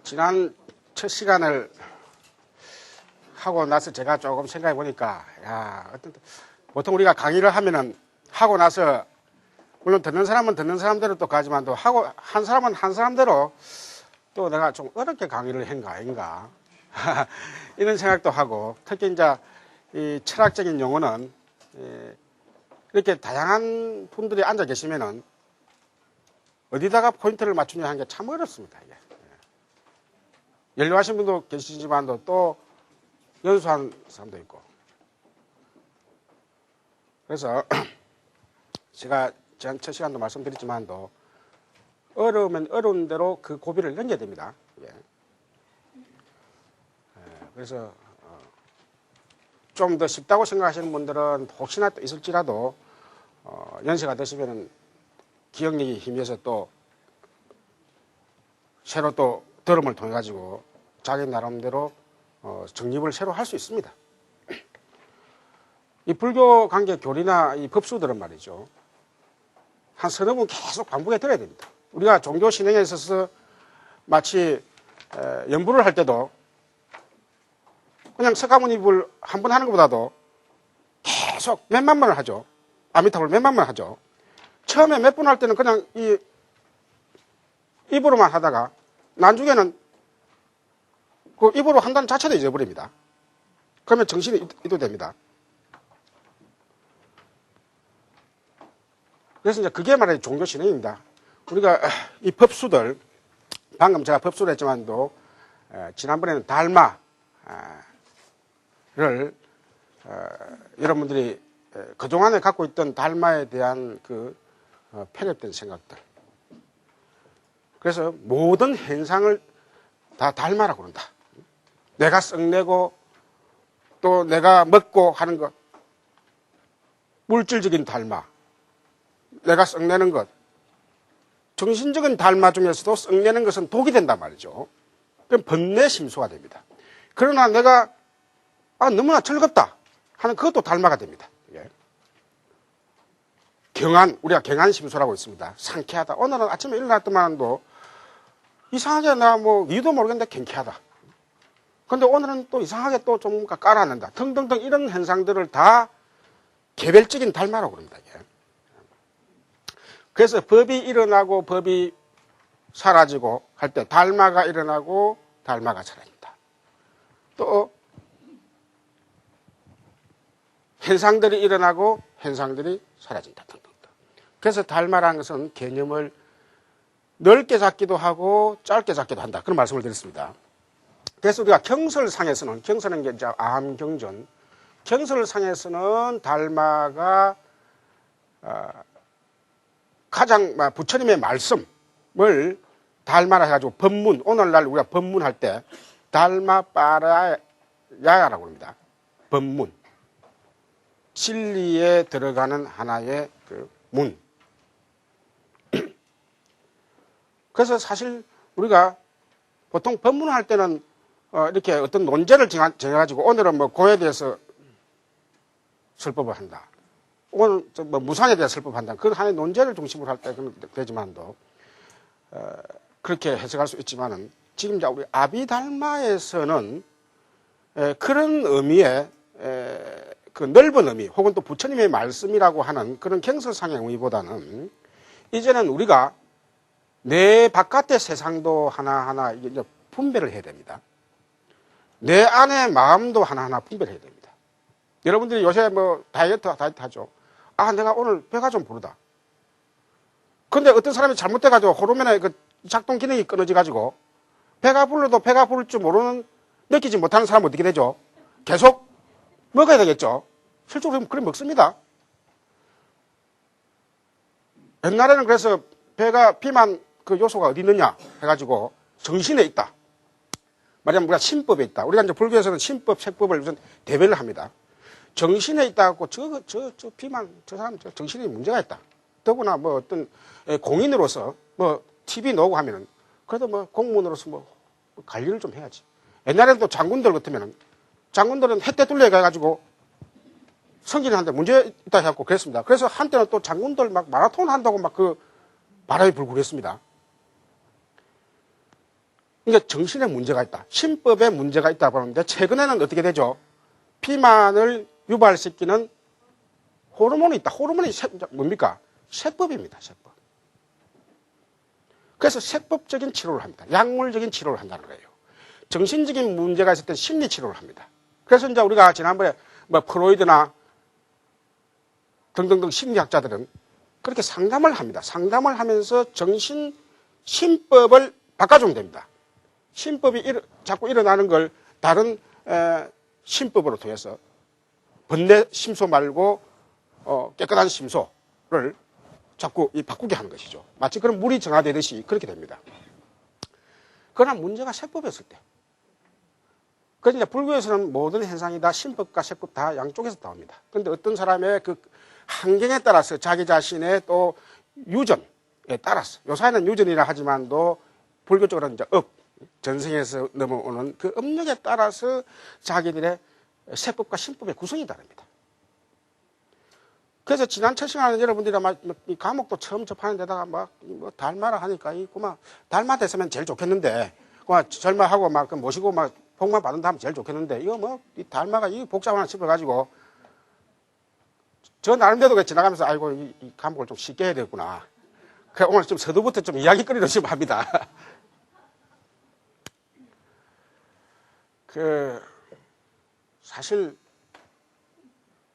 지난 첫 시간을 하고 나서 제가 조금 생각해 보니까, 보통 우리가 강의를 하면은 하고 나서, 물론 듣는 사람은 듣는 사람대로 또 가지만 또 하고, 한 사람은 한 사람대로 또 내가 좀 어렵게 강의를 한 거 아닌가. 이런 생각도 하고, 특히 이제 이 철학적인 용어는 이렇게 다양한 분들이 앉아 계시면은 어디다가 포인트를 맞추냐 하는 게 참 어렵습니다. 이게. 연료하신 분도 계시지만도 또 연수한 사람도 있고. 그래서 제가 전 첫 시간도 말씀드렸지만도 어려우면 어려운 대로 그 고비를 넘겨야 됩니다. 그래서 좀 더 쉽다고 생각하시는 분들은 혹시나 또 있을지라도 연세가 드시면은 기억력이 힘에서 또 새로 또 들음을 통해 가지고 자기 나름대로 정립을 새로 할 수 있습니다. 이 불교 관계 교리나 이 법수들은 말이죠. 한 서너 번 계속 반복해 들어야 됩니다. 우리가 종교 신앙에 있어서 마치 연부를 할 때도 그냥 석가모니불 한 번 하는 것보다도 계속 몇만 번을 하죠. 아미타불 몇만 번 하죠. 처음에 몇 번 할 때는 그냥 입으로만 하다가 나중에는 그 입으로 한다는 자체도 잊어버립니다. 그러면 정신이 이도됩니다. 그래서 이제 그게 말하는 종교 신앙입니다. 우리가 이 법수들, 방금 제가 법수를 했지만도 지난번에는 달마를 여러분들이 그동안에 갖고 있던 달마에 대한 그 편협된 생각들. 그래서 모든 현상을 다 달마라고 그런다. 내가 썩내고 또 내가 먹고 하는 것, 물질적인 달마, 내가 썩내는 것, 정신적인 달마 중에서도 썩내는 것은 독이 된단 말이죠. 그럼 번뇌심수가 됩니다. 그러나 내가 너무나 즐겁다 하는 그것도 달마가 됩니다. 경안, 우리가 경안심수라고 있습니다. 상쾌하다. 오늘은 아침에 일어났더만도 이상하게 나 이유도 모르겠는데 경쾌하다. 근데 오늘은 또 이상하게 또 좀 깔아낸다. 등등등 이런 현상들을 다 개별적인 달마라고 그럽니다. 그래서 법이 일어나고 법이 사라지고 할 때 달마가 일어나고 달마가 사라진다. 또 현상들이 일어나고 현상들이 사라진다. 등등등. 그래서 달마라는 것은 개념을 넓게 잡기도 하고 짧게 잡기도 한다. 그런 말씀을 드렸습니다. 그래서 우리가 경설상에서는, 경설은 게 이제 암경전, 경설상에서는 달마가 가장 부처님의 말씀을 달마라 해가지고 법문, 오늘날 우리가 법문할 때 달마 빠라야야라고 합니다. 법문. 진리에 들어가는 하나의 그 문. 그래서 사실 우리가 보통 법문을 할 때는 이렇게 어떤 논제를 정해가지고 오늘은 고에 대해서 설법을 한다. 오늘 무상에 대해서 설법한다. 그런 하나의 논제를 중심으로 할 때 되지만도 그렇게 해석할 수 있지만은 지금 이제 우리 아비달마에서는 그런 의미의 그 넓은 의미 혹은 또 부처님의 말씀이라고 하는 그런 경설상의 의미보다는 이제는 우리가 내 바깥의 세상도 하나하나 이제 분별을 해야 됩니다. 내 안의 마음도 하나하나 분별해야 됩니다. 여러분들이 요새 다이어트 하죠. 내가 오늘 배가 좀 부르다. 근데 어떤 사람이 잘못돼가지고 호르몬의 그 작동 기능이 끊어져가지고 배가 불러도 배가 부를 줄 모르는, 느끼지 못하는 사람은 어떻게 되죠? 계속 먹어야 되겠죠? 실제로 그래 먹습니다. 옛날에는 그래서 배가 비만 그 요소가 어디 있느냐 해가지고 정신에 있다. 말하자면 우리가 신법에 있다. 우리가 이제 불교에서는 신법, 색법을 우선 대별을 합니다. 정신에 있다고 저 비만, 저 사람 정신에 문제가 있다. 더구나 어떤 공인으로서 TV 나오고 하면은 그래도 공무원으로서 관리를 좀 해야지. 옛날에는 또 장군들 같으면은 장군들은 햇대 둘러 해가지고 성진한테 문제 있다 해갖고 그랬습니다. 그래서 한때는 또 장군들 마라톤 한다고 그 바람이 불고 그랬습니다. 그러니까 정신에 문제가 있다. 신법에 문제가 있다 보는데 최근에는 어떻게 되죠? 비만을 유발시키는 호르몬이 있다. 호르몬이 뭡니까? 세법입니다. 세법. 그래서 세법적인 치료를 합니다. 약물적인 치료를 한다는 거예요. 정신적인 문제가 있을 때 심리 치료를 합니다. 그래서 이제 우리가 지난번에 뭐 프로이드나 등등등 심리학자들은 그렇게 상담을 합니다. 상담을 하면서 정신 신법을 바꿔주면 됩니다. 신법이 자꾸 일어나는 걸 다른 신법으로 통해서 번뇌 심소 말고 깨끗한 심소를 자꾸 바꾸게 하는 것이죠. 마치 그런 물이 정화되듯이 그렇게 됩니다. 그러나 문제가 세법이었을 때. 그래서 이제 불교에서는 모든 현상이 다 신법과 세법 다 양쪽에서 나옵니다. 그런데 어떤 사람의 그 환경에 따라서 자기 자신의 또 유전에 따라서, 요사이는 유전이라 하지만도 불교적으로는 이제 전생에서 넘어오는 그 업력에 따라서 자기들의 세법과 신법의 구성이 다릅니다. 그래서 지난 첫 시간에 여러분들이 막 이 과목도 처음 접하는 데다가 뭐 달마라 하니까 달마 됐으면 제일 좋겠는데, 절마하고 막 모시고 막 복만 받은 다음 제일 좋겠는데, 이거 이 달마가 이 복잡 하나 짚어가지고, 저 나름대로 지나가면서 아이고 이 과목을 좀 쉽게 해야 되겠구나. 그래서 오늘 좀 서두부터 좀 이야기거리로 좀 합니다. 사실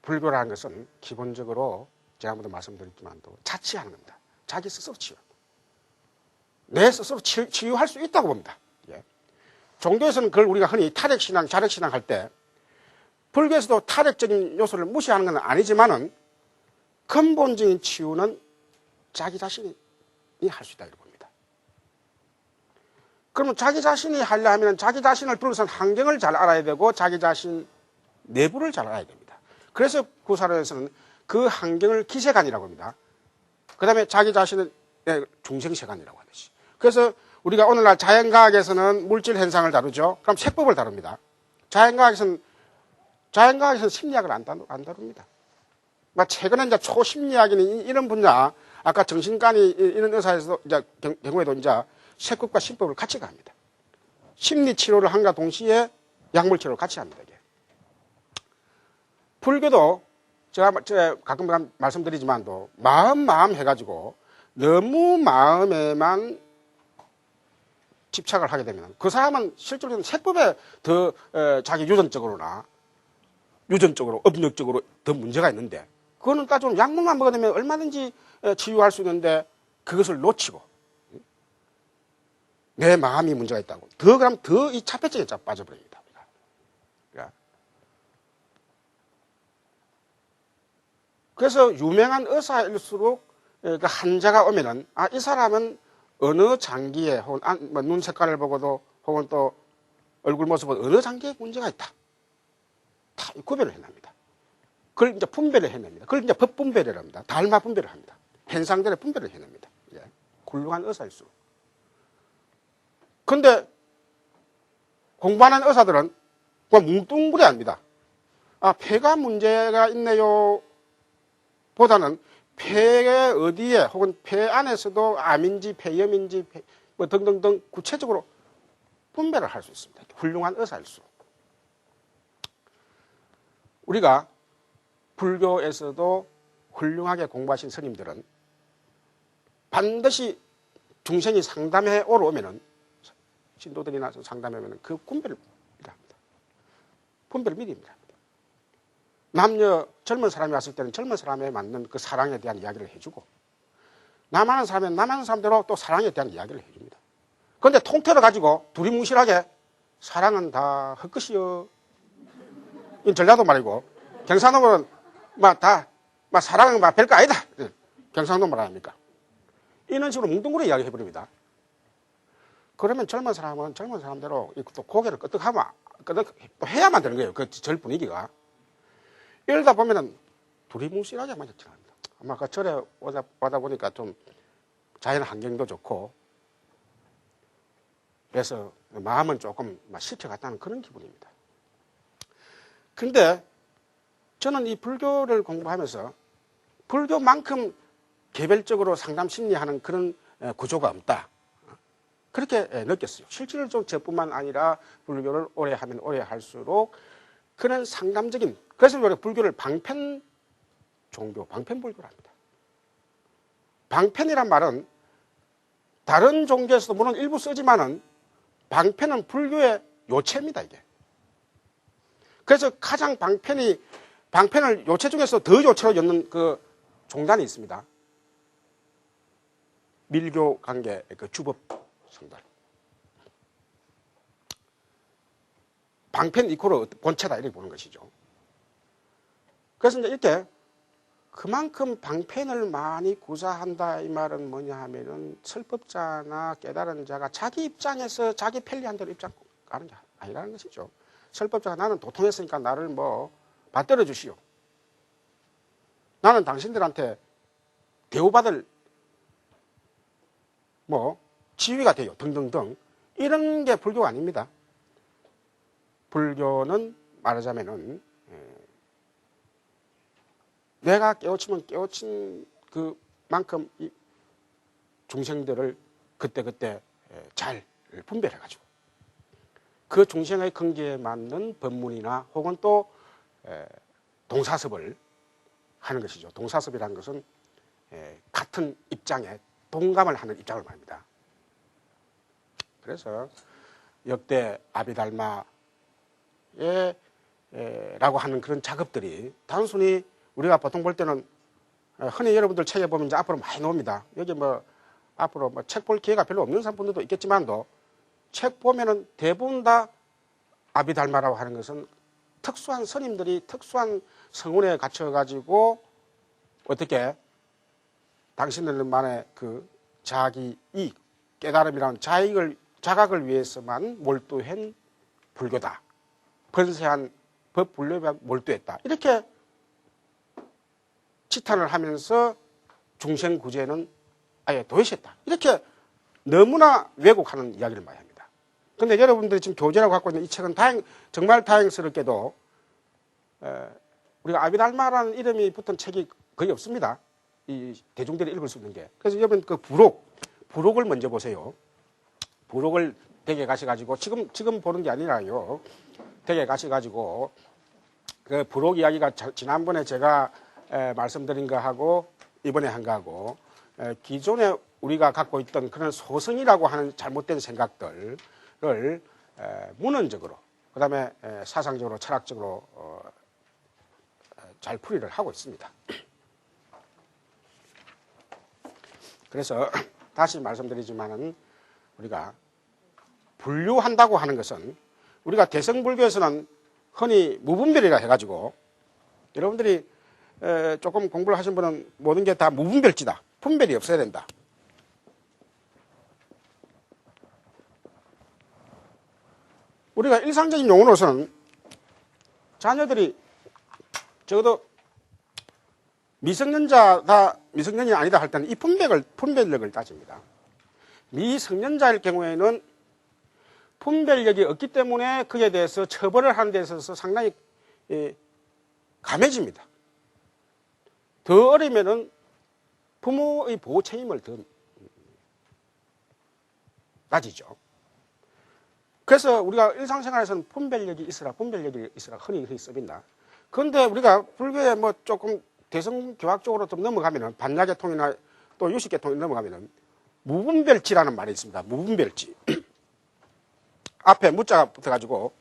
불교라는 것은 기본적으로 지난번도 말씀드렸지만도 자치하는 겁니다. 자기 스스로 치유. 내 스스로 치유할 수 있다고 봅니다. 예. 종교에서는 그걸 우리가 흔히 탈핵신앙, 자력신앙 할 때 불교에서도 탈핵적인 요소를 무시하는 건 아니지만은 근본적인 치유는 자기 자신이 할 수 있다 이렇게 봅니다. 그러면 자기 자신이 하려면 자기 자신을 둘러싼 환경을 잘 알아야 되고 자기 자신 내부를 잘 알아야 됩니다. 그래서 구사론에서는 그 환경을 기세관이라고 합니다. 그 다음에 자기 자신을 중생세관이라고 하듯이. 그래서 우리가 오늘날 자연과학에서는 물질 현상을 다루죠. 그럼 세법을 다룹니다. 자연과학에서는 심리학을 안 다룹니다. 최근에 이제 초심리학이니 이런 분야, 아까 정신과니 이런 의사에서도 이제 경우에도 이제 세법과 신법을 같이 갑니다. 심리 치료를 함과 동시에 약물 치료를 같이 합니다. 이게. 불교도 제가 가끔 말씀드리지만도 마음 해가지고 너무 마음에만 집착을 하게 되면 그 사람은 실제로는 세법에 더 자기 유전적으로 업력적으로 더 문제가 있는데, 그거는 따지면 약물만 먹게 되면 얼마든지 치유할 수 있는데 그것을 놓치고 내 마음이 문제가 있다고 그럼 더 이 차폐증에 빠져버립니다. 그래서 유명한 의사일수록 환자가 오면은 이 사람은 어느 장기에 혹은 눈 색깔을 보고도 혹은 또 얼굴 모습을 어느 장기에 문제가 있다. 다 구별을 해냅니다. 그걸 이제 분별을 해냅니다. 그걸 이제 법 분별을 합니다. 달마 분별을 합니다. 현상들의 분별을 해냅니다. 예. 훌륭한 의사일수록. 근데 공부하는 의사들은 그냥 뭉뚱그려합니다. 폐가 문제가 있네요. 보다는 폐의 어디에 혹은 폐 안에서도 암인지 폐염인지 뭐 등등등 구체적으로 분별을 할 수 있습니다. 훌륭한 의사일수록. 우리가 불교에서도 훌륭하게 공부하신 스님들은 반드시 중생이 상담해 오면은 신도들이나 상담해 오면은 그 분별을 미리 합니다. 분별을 미리 합니다. 남녀 젊은 사람이 왔을 때는 젊은 사람에 맞는 그 사랑에 대한 이야기를 해주고, 남하는 사람은 남하는 사람대로 또 사랑에 대한 이야기를 해줍니다. 그런데 통틀어 가지고 두리뭉실하게 사랑은 다 헛것이요. 이 전라도 말이고, 경상도는 사랑은 별거 아니다. 경상도 말 아닙니까? 이런 식으로 뭉뚱그려 이야기해버립니다. 그러면 젊은 사람은 젊은 사람대로 또 고개를 끄덕하면 또 해야만 되는 거예요. 그 절 분위기가. 이러다 보면은 두리뭉실하게만 지납니다. 아마 그 절에 오다 보니까 좀 자연 환경도 좋고, 그래서 마음은 조금 식혀갔다는 그런 기분입니다. 근데 저는 이 불교를 공부하면서 불교만큼 개별적으로 상담 심리하는 그런 구조가 없다. 그렇게 느꼈어요. 실질적으로 좀 저뿐만 아니라 불교를 오래 하면 오래 할수록 그런 상담적인, 그래서 우리가 불교를 방편 종교, 방편불교를 합니다. 방편이란 말은 다른 종교에서도 물론 일부 쓰지만은 방편은 불교의 요체입니다, 이게. 그래서 가장 방편을 요체 중에서 더 요체로 엮는 그 종단이 있습니다. 밀교 관계 그 주법 성달. 방편 이코로 본체다 이렇게 보는 것이죠. 그래서 이제 이렇게 그만큼 방편을 많이 구사한다 이 말은 뭐냐 하면은 설법자나 깨달은 자가 자기 입장에서 자기 편리한 대로 입장 가는 게 아니라는 것이죠. 설법자가 나는 도통했으니까 나를 뭐 받들어 주시오. 나는 당신들한테 대우받을 뭐 지위가 돼요. 등등등. 이런 게 불교가 아닙니다. 불교는 말하자면은 내가 깨우치면 깨우친 그만큼 이 중생들을 그때그때 잘 분별해가지고 그 중생의 근기에 맞는 법문이나 혹은 또 동사섭을 하는 것이죠. 동사섭이라는 것은 같은 입장에 동감을 하는 입장을 말합니다. 그래서 역대 아비달마에 라고 하는 그런 작업들이 단순히 우리가 보통 볼 때는 흔히 여러분들 책에 보면 이제 앞으로 많이 나옵니다. 여기 뭐 앞으로 뭐 책 볼 기회가 별로 없는 분들도 있겠지만도 책 보면은 대부분 다 아비달마라고 하는 것은 특수한 스님들이 특수한 성운에 갇혀가지고 어떻게 당신들만의 그 자기 이익, 깨달음이라는 자각을 위해서만 몰두한 불교다. 번세한 법 불교에 몰두했다. 이렇게 치탄을 하면서 중생 구제는 아예 도외시했다. 이렇게 너무나 왜곡하는 이야기를 많이 합니다. 그런데 여러분들이 지금 교재라고 갖고 있는 이 책은 정말 다행스럽게도 우리가 아비달마라는 이름이 붙은 책이 거의 없습니다. 이 대중들이 읽을 수 있는 게. 그래서 여러분 그 부록을 먼저 보세요. 부록을 댁에 가셔가지고 지금 보는 게 아니라요. 댁에 가셔가지고 그 부록 이야기가 지난번에 제가 말씀드린 거하고 이번에 한 거하고 기존에 우리가 갖고 있던 그런 소승이라고 하는 잘못된 생각들을 문헌적으로 그다음에 사상적으로 철학적으로 잘 풀이를 하고 있습니다. 그래서 다시 말씀드리지만은 우리가 분류한다고 하는 것은 우리가 대성불교에서는 흔히 무분별이라 해가지고 여러분들이 조금 공부를 하신 분은 모든 게 다 무분별지다. 분별이 없어야 된다. 우리가 일상적인 용어로서는 자녀들이 적어도 미성년이 아니다 할 때는 이 분별력을 따집니다. 미성년자일 경우에는 분별력이 없기 때문에 그에 대해서 처벌을 하는 데 있어서 상당히 감해집니다. 더 어리면은 부모의 보호 책임을 더 가지죠. 그래서 우리가 일상생활에서는 분별력이 있으라 흔히 써빈다. 그런데 우리가 불교에 뭐 조금 대성교학적으로 좀 넘어가면은 반야계통이나 또 유식계통이 넘어가면은 무분별지라는 말이 있습니다. 무분별지. 앞에 무자가 붙어가지고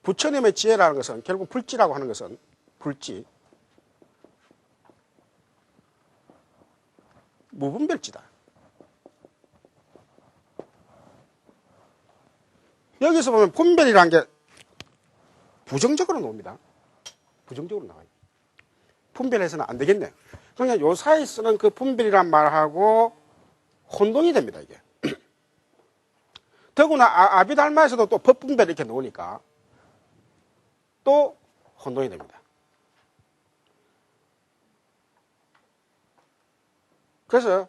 부처님의 지혜라는 것은 결국 불지라고 하는 것은 불지. 무분별지다. 여기서 보면 분별이라는 게 부정적으로 나옵니다. 부정적으로 나와요. 분별해서는 안 되겠네요. 그러니까 요 사이 쓰는 그 분별이란 말하고 혼동이 됩니다, 이게. 더구나 아비달마에서도 또 법분별 이렇게 나오니까 또 혼동이 됩니다. 그래서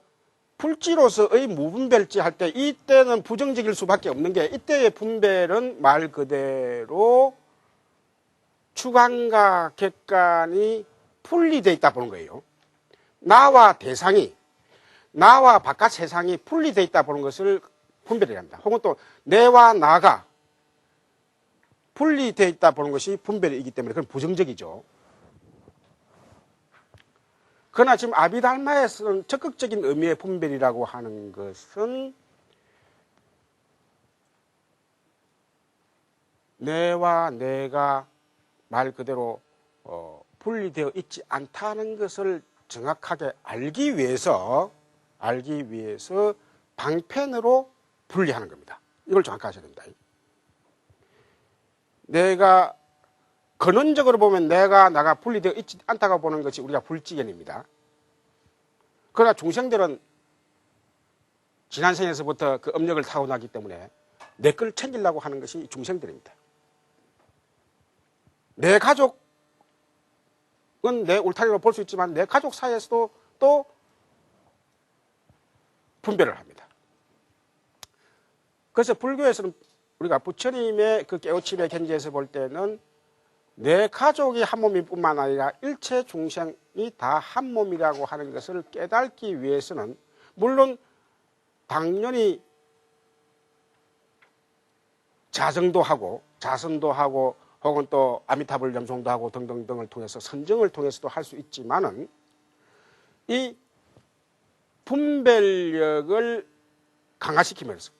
불지로서의 무분별지 할 때 이때는 부정적일 수밖에 없는 게 이때의 분별은 말 그대로 주관과 객관이 분리되어 있다 보는 거예요. 나와 대상이 나와 바깥 세상이 분리되어 있다 보는 것을 분별이라 합니다. 혹은 또 내와 나가 분리되어 있다 보는 것이 분별이기 때문에 그건 부정적이죠. 그러나 지금 아비달마에서는 적극적인 의미의 분별이라고 하는 것은 내와 내가 말 그대로 분리되어 있지 않다는 것을 정확하게 알기 위해서 방편으로 분리하는 겁니다. 이걸 정확히 하셔야 됩니다. 내가 근원적으로 보면 내가 나가 분리되어 있지 않다고 보는 것이 우리가 불지견입니다. 그러나 중생들은 지난 생에서부터 그 업력을 타고나기 때문에 내 걸 챙기려고 하는 것이 중생들입니다. 내 가족은 내 울타리로 볼 수 있지만 내 가족 사이에서도 또 분별을 합니다. 그래서 불교에서는 우리가 부처님의 그 깨우침의 견지에서 볼 때는 내 가족이 한 몸일 뿐만 아니라 일체 중생이 다 한 몸이라고 하는 것을 깨닫기 위해서는 물론 당연히 자정도 하고 자선도 하고 혹은 또 아미타불 염송도 하고 등등등을 통해서 선정을 통해서도 할 수 있지만은 이 분별력을 강화시키면서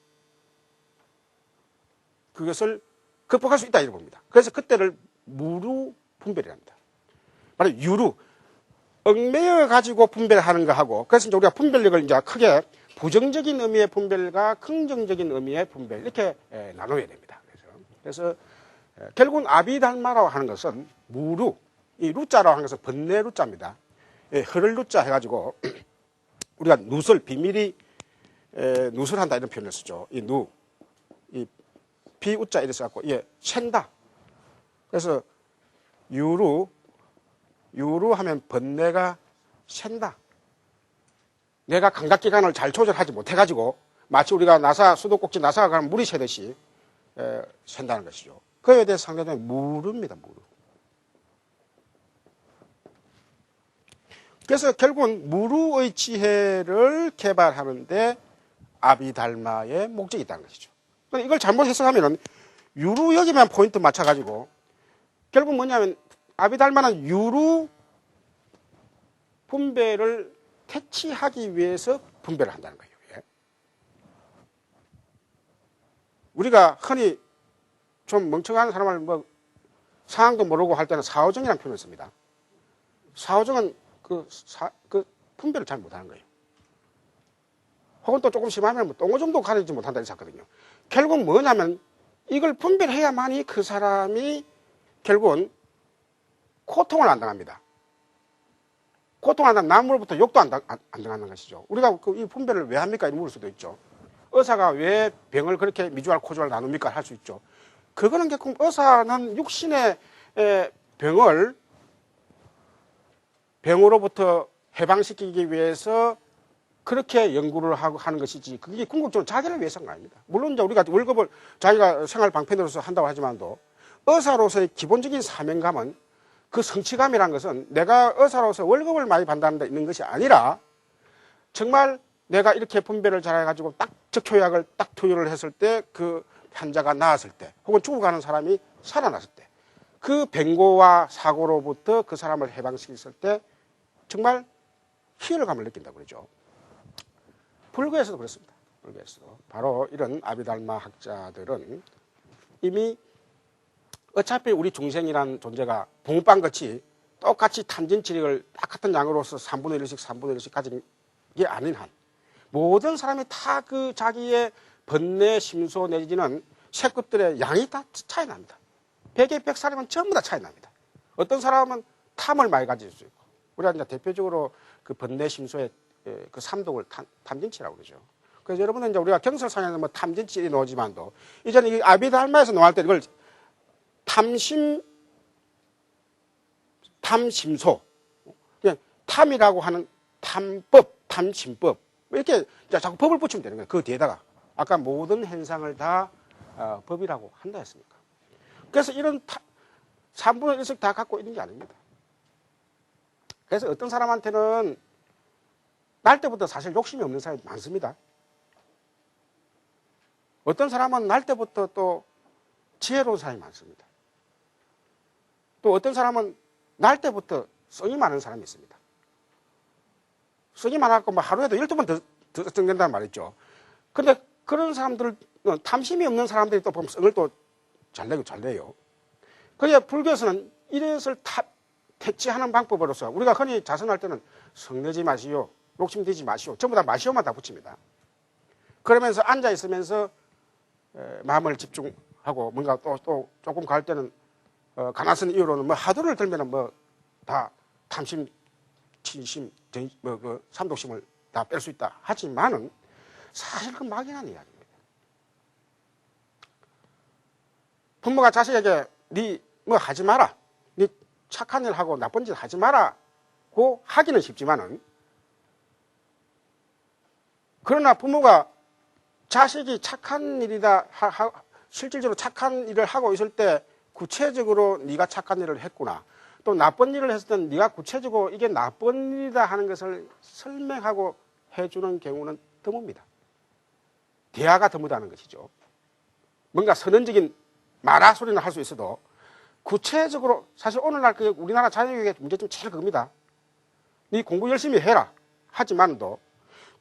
그것을 극복할 수 있다 이렇게 봅니다. 그래서 그때를 무루 분별이랍니다. 바로 유루 얽매여 가지고 분별하는 거하고 그래서 이제 우리가 분별력을 이제 크게 부정적인 의미의 분별과 긍정적인 의미의 분별 이렇게 나눠야 됩니다. 그래서 결국은 아비달마라고 하는 것은 무루 이 루자라고 하는 것은 번뇌 루자입니다. 흐를 루자 해가지고 우리가 누설 비밀이 누설한다 이런 표현을 쓰죠. 이 비우자 이래 써갖고 챈다. 그래서 유루 하면 번뇌가 샌다. 내가 감각기관을 잘 조절하지 못해가지고 마치 우리가 수도꼭지 나사가 가면 물이 새듯이 샌다는 것이죠. 그에 대해서 상대적으로 무루입니다. 무루. 그래서 결국은 무루의 지혜를 개발하는데 아비달마의 목적이 있다는 것이죠. 이걸 잘못 해석하면 유루 여기만 포인트 맞춰가지고 결국 뭐냐면 아비달마는 유루 분별을 퇴치하기 위해서 분별을 한다는 거예요. 우리가 흔히 좀 멍청한 사람을 상황도 모르고 할 때는 사오정이라는 표현을 씁니다. 사오정은 그 분별을 잘 못하는 거예요. 혹은 또 조금 심하면 똥오줌도 가리지 못한다 이렇게 했거든요. 결국 뭐냐면 이걸 분별해야만이 그 사람이 결국은 고통을 안 당합니다. 고통 안 당하면 남으로부터 욕도 안 당하는 것이죠. 우리가 이 분별을 왜 합니까? 이렇게 물을 수도 있죠. 의사가 왜 병을 그렇게 미주알, 코주알 나눕니까? 할 수 있죠. 그거는 결국 의사는 육신의 병으로부터 해방시키기 위해서 그렇게 연구를 하는 것이지 그게 궁극적으로 자기를 위해서는 아닙니다. 물론 이제 우리가 월급을 자기가 생활 방편으로서 한다고 하지만도 의사로서의 기본적인 사명감은 그 성취감이라는 것은 내가 의사로서 월급을 많이 받는다는 데 있는 것이 아니라 정말 내가 이렇게 분별을 잘해가지고 딱 적효약을 딱 투여를 했을 때 그 환자가 나았을 때 혹은 죽어가는 사람이 살아났을 때 그 병고와 사고로부터 그 사람을 해방시켰을 때 정말 희열감을 느낀다고 그러죠. 불교에서도 그렇습니다. 불교에서도 바로 이런 아비달마 학자들은 이미 어차피 우리 중생이라는 존재가 붕어빵같이 똑같이 탐진치력을 똑같은 양으로서 3분의 1씩 3분의 1씩 가진 게 아닌 한 모든 사람이 다 그 자기의 번뇌, 심소 내지는 색급들의 양이 다 차이 납니다. 100에 100사람은 전부 다 차이 납니다. 어떤 사람은 탐을 많이 가질 수 있고 우리가 이제 대표적으로 그 번뇌, 심소의 그 삼독을 탐진치라고 그러죠. 그래서 여러분은 이제 우리가 경설상에서 뭐 탐진치 나오지만도 이제는 이 아비달마에서 나올 때 이걸 탐심소, 그냥 탐이라고 하는 탐법, 탐심법 이렇게 자꾸 법을 붙이면 되는 거예요. 그 뒤에다가 아까 모든 현상을 다 법이라고 한다 했습니까? 그래서 이런 3분의 1씩 다 갖고 있는 게 아닙니다. 그래서 어떤 사람한테는 날 때부터 사실 욕심이 없는 사람이 많습니다. 어떤 사람은 날 때부터 또 지혜로운 사람이 많습니다. 또 어떤 사람은 날 때부터 성이 많은 사람이 있습니다. 성이 많아갖고 뭐 하루에도 12번 더 성된다는 말이죠. 근데 그런 사람들, 탐심이 없는 사람들이 또 보면 성을 또 잘 내고 잘 내요. 그게 불교에서는 이것을 퇴치하는 방법으로서 우리가 흔히 자선할 때는 성내지 마시오, 욕심내지 마시오, 전부 다 마시오만 다 붙입니다. 그러면서 앉아 있으면서 마음을 집중하고 뭔가 또 조금 갈 때는 가난한 이유로는 뭐 하도를 들면은 뭐 다 탐심, 진심, 그 삼독심을 다 뺄 수 있다 하지만은 사실 그 막연한 이야기입니다. 부모가 자식에게 니 뭐 하지 마라, 니 착한 일 하고 나쁜 짓 하지 마라고 하기는 쉽지만은, 그러나 부모가 자식이 착한 일이다, 실질적으로 착한 일을 하고 있을 때 구체적으로 네가 착한 일을 했구나, 또 나쁜 일을 했을 때는 네가 구체적으로 이게 나쁜 일이다 하는 것을 설명하고 해주는 경우는 드뭅니다. 대화가 드무다는 것이죠. 뭔가 선언적인 말아 소리는 할 수 있어도 구체적으로, 사실 오늘날 우리나라 자녀교육의 문제점 제일 그겁니다. 네 공부 열심히 해라 하지만도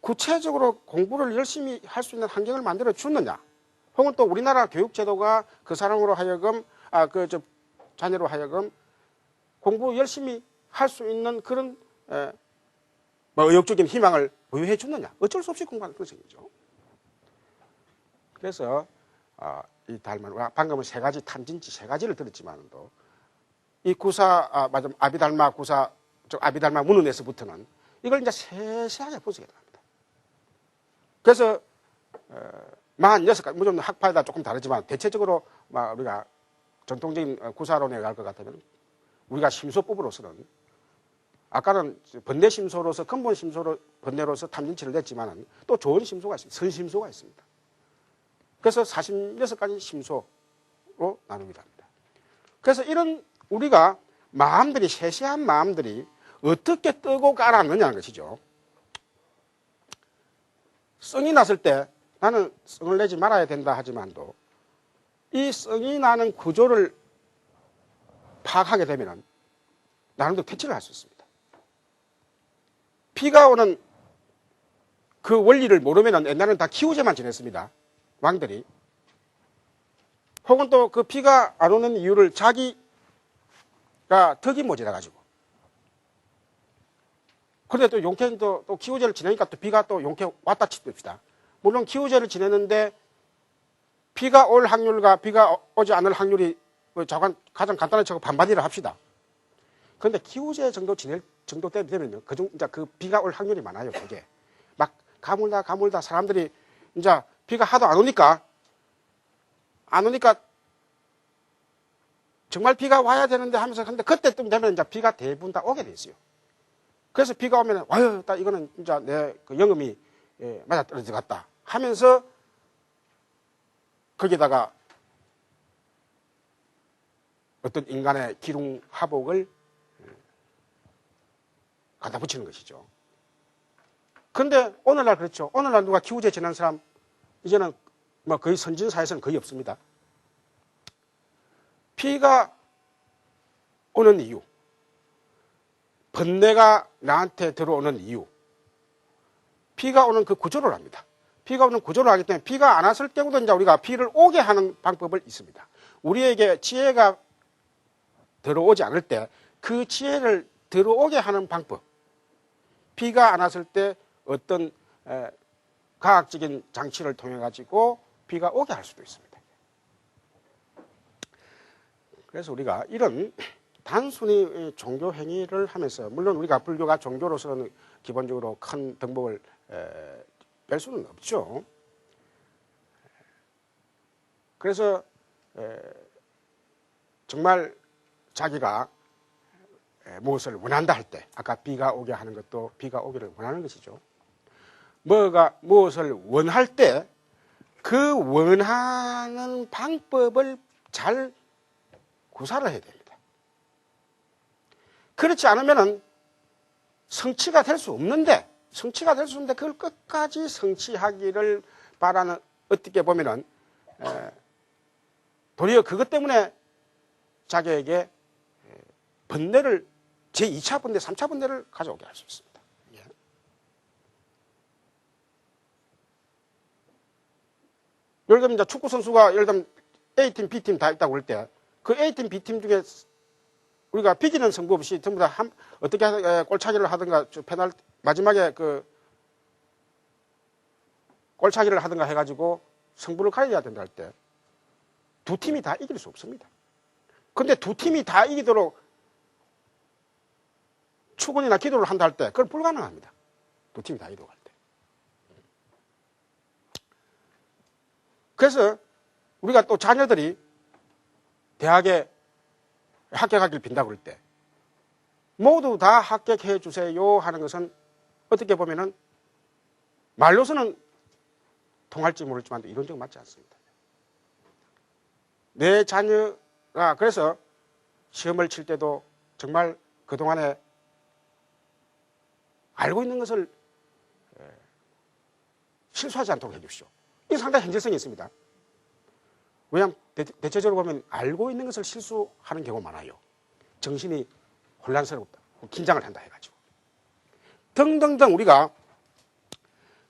구체적으로 공부를 열심히 할 수 있는 환경을 만들어 주느냐, 혹은 또 우리나라 교육제도가 그 사람으로 하여금 자녀로 하여금 공부 열심히 할 수 있는 그런 의욕적인 희망을 부여해 주느냐, 어쩔 수 없이 공부하는 것이죠. 그래서 이 달마, 방금은 세 가지 탐진치 세 가지를 들었지만도 이 아비달마 구사, 아비달마 문헌에서부터는 이걸 이제 세세하게 분석해 나갑니다. 그래서 46가지, 물론 학파에 따라 조금 다르지만 대체적으로 우리가 전통적인 구사론에 갈 것 같으면 우리가 심소법으로서는 아까는 번뇌 심소로서 근본 심소로 번뇌로서 탐진치를 냈지만은 또 좋은 심소가 있습니다. 선심소가 있습니다. 그래서 46가지 심소로 나누기도 합니다. 그래서 이런 우리가 마음들이, 세세한 마음들이 어떻게 뜨고 가라앉느냐는 것이죠. 성이 났을 때 나는 성을 내지 말아야 된다 하지만도 이 성이 나는 구조를 파악하게 되면 나름대로 퇴치를 할 수 있습니다. 피가 오는 그 원리를 모르면 옛날에는 다 키우제만 지냈습니다. 왕들이. 혹은 또 그 피가 안 오는 이유를 자기가 덕이 모자라가지고. 그런데 또 용케는 또 기우제를 지내니까 또 비가 또 용케 왔다 칩시다. 물론 기우제를 지내는데 비가 올 확률과 비가 오지 않을 확률이 가장 간단한 척 반반이라 합시다. 그런데 기우제 정도 지낼 정도 되면요, 이제 그 비가 올 확률이 많아요. 그게 막 가물다 사람들이 이제 비가 하도 안 오니까 정말 비가 와야 되는데 하면서, 근데 그때쯤 되면 이제 비가 대부분 다 오게 돼 있어요. 그래서 비가 오면 와요, 딱 이거는 진짜 내 그 영음이 맞아 떨어져 갔다 하면서 거기다가 어떤 인간의 기륭하복을 갖다 붙이는 것이죠. 그런데 오늘날 그렇죠. 오늘날 누가 기우제 지난 사람 이제는 뭐 거의 선진사에서는 거의 없습니다. 비가 오는 이유, 번뇌가 나한테 들어오는 이유, 비가 오는 그 구조를 합니다. 비가 오는 구조를 하기 때문에 비가 안 왔을 경우도 이제 우리가 비를 오게 하는 방법을 있습니다. 우리에게 지혜가 들어오지 않을 때 그 지혜를 들어오게 하는 방법, 비가 안 왔을 때 어떤 과학적인 장치를 통해 가지고 비가 오게 할 수도 있습니다. 그래서 우리가 이런 단순히 종교 행위를 하면서, 물론 우리가 불교가 종교로서는 기본적으로 큰 덕목을 뺄 수는 없죠. 그래서 정말 자기가 무엇을 원한다 할 때, 아까 비가 오게 하는 것도 비가 오기를 원하는 것이죠. 무엇을 원할 때 그 원하는 방법을 잘 구사를 해야 됩니다. 그렇지 않으면 성취가 될 수 없는데 성취가 될 수 있는데 그걸 끝까지 성취하기를 바라는, 어떻게 보면은 도리어 그것 때문에 자기에게 번뇌를, 제2차 번뇌, 3차 번뇌를 가져오게 할 수 있습니다. 예. 예를 들면 이제 축구 선수가 예를 들면 A팀, B팀 다 있다고 그럴 때 그 A팀, B팀 중에 우리가 비기는 승부 없이 전부 다 어떻게 골차기를 하든가 마지막에 그 골차기를 하든가 해가지고 승부를 가려야 된다 할 때 두 팀이 다 이길 수 없습니다. 근데 두 팀이 다 이기도록 축원이나 기도를 한다 할 때 그건 불가능합니다. 두 팀이 다 이기도록 할 때. 그래서 우리가 또 자녀들이 대학에 합격하길 빈다고 그럴 때 모두 다 합격해 주세요 하는 것은 어떻게 보면은 말로서는 통할지 모르지만 이론적으로 맞지 않습니다. 내 자녀가 그래서 시험을 칠 때도 정말 그동안에 알고 있는 것을 실수하지 않도록 해주십시오. 이게 상당히 현실성이 있습니다. 왜냐하면 대체적으로 보면 알고 있는 것을 실수하는 경우가 많아요. 정신이 혼란스럽다, 긴장을 한다 해가지고. 등등등 우리가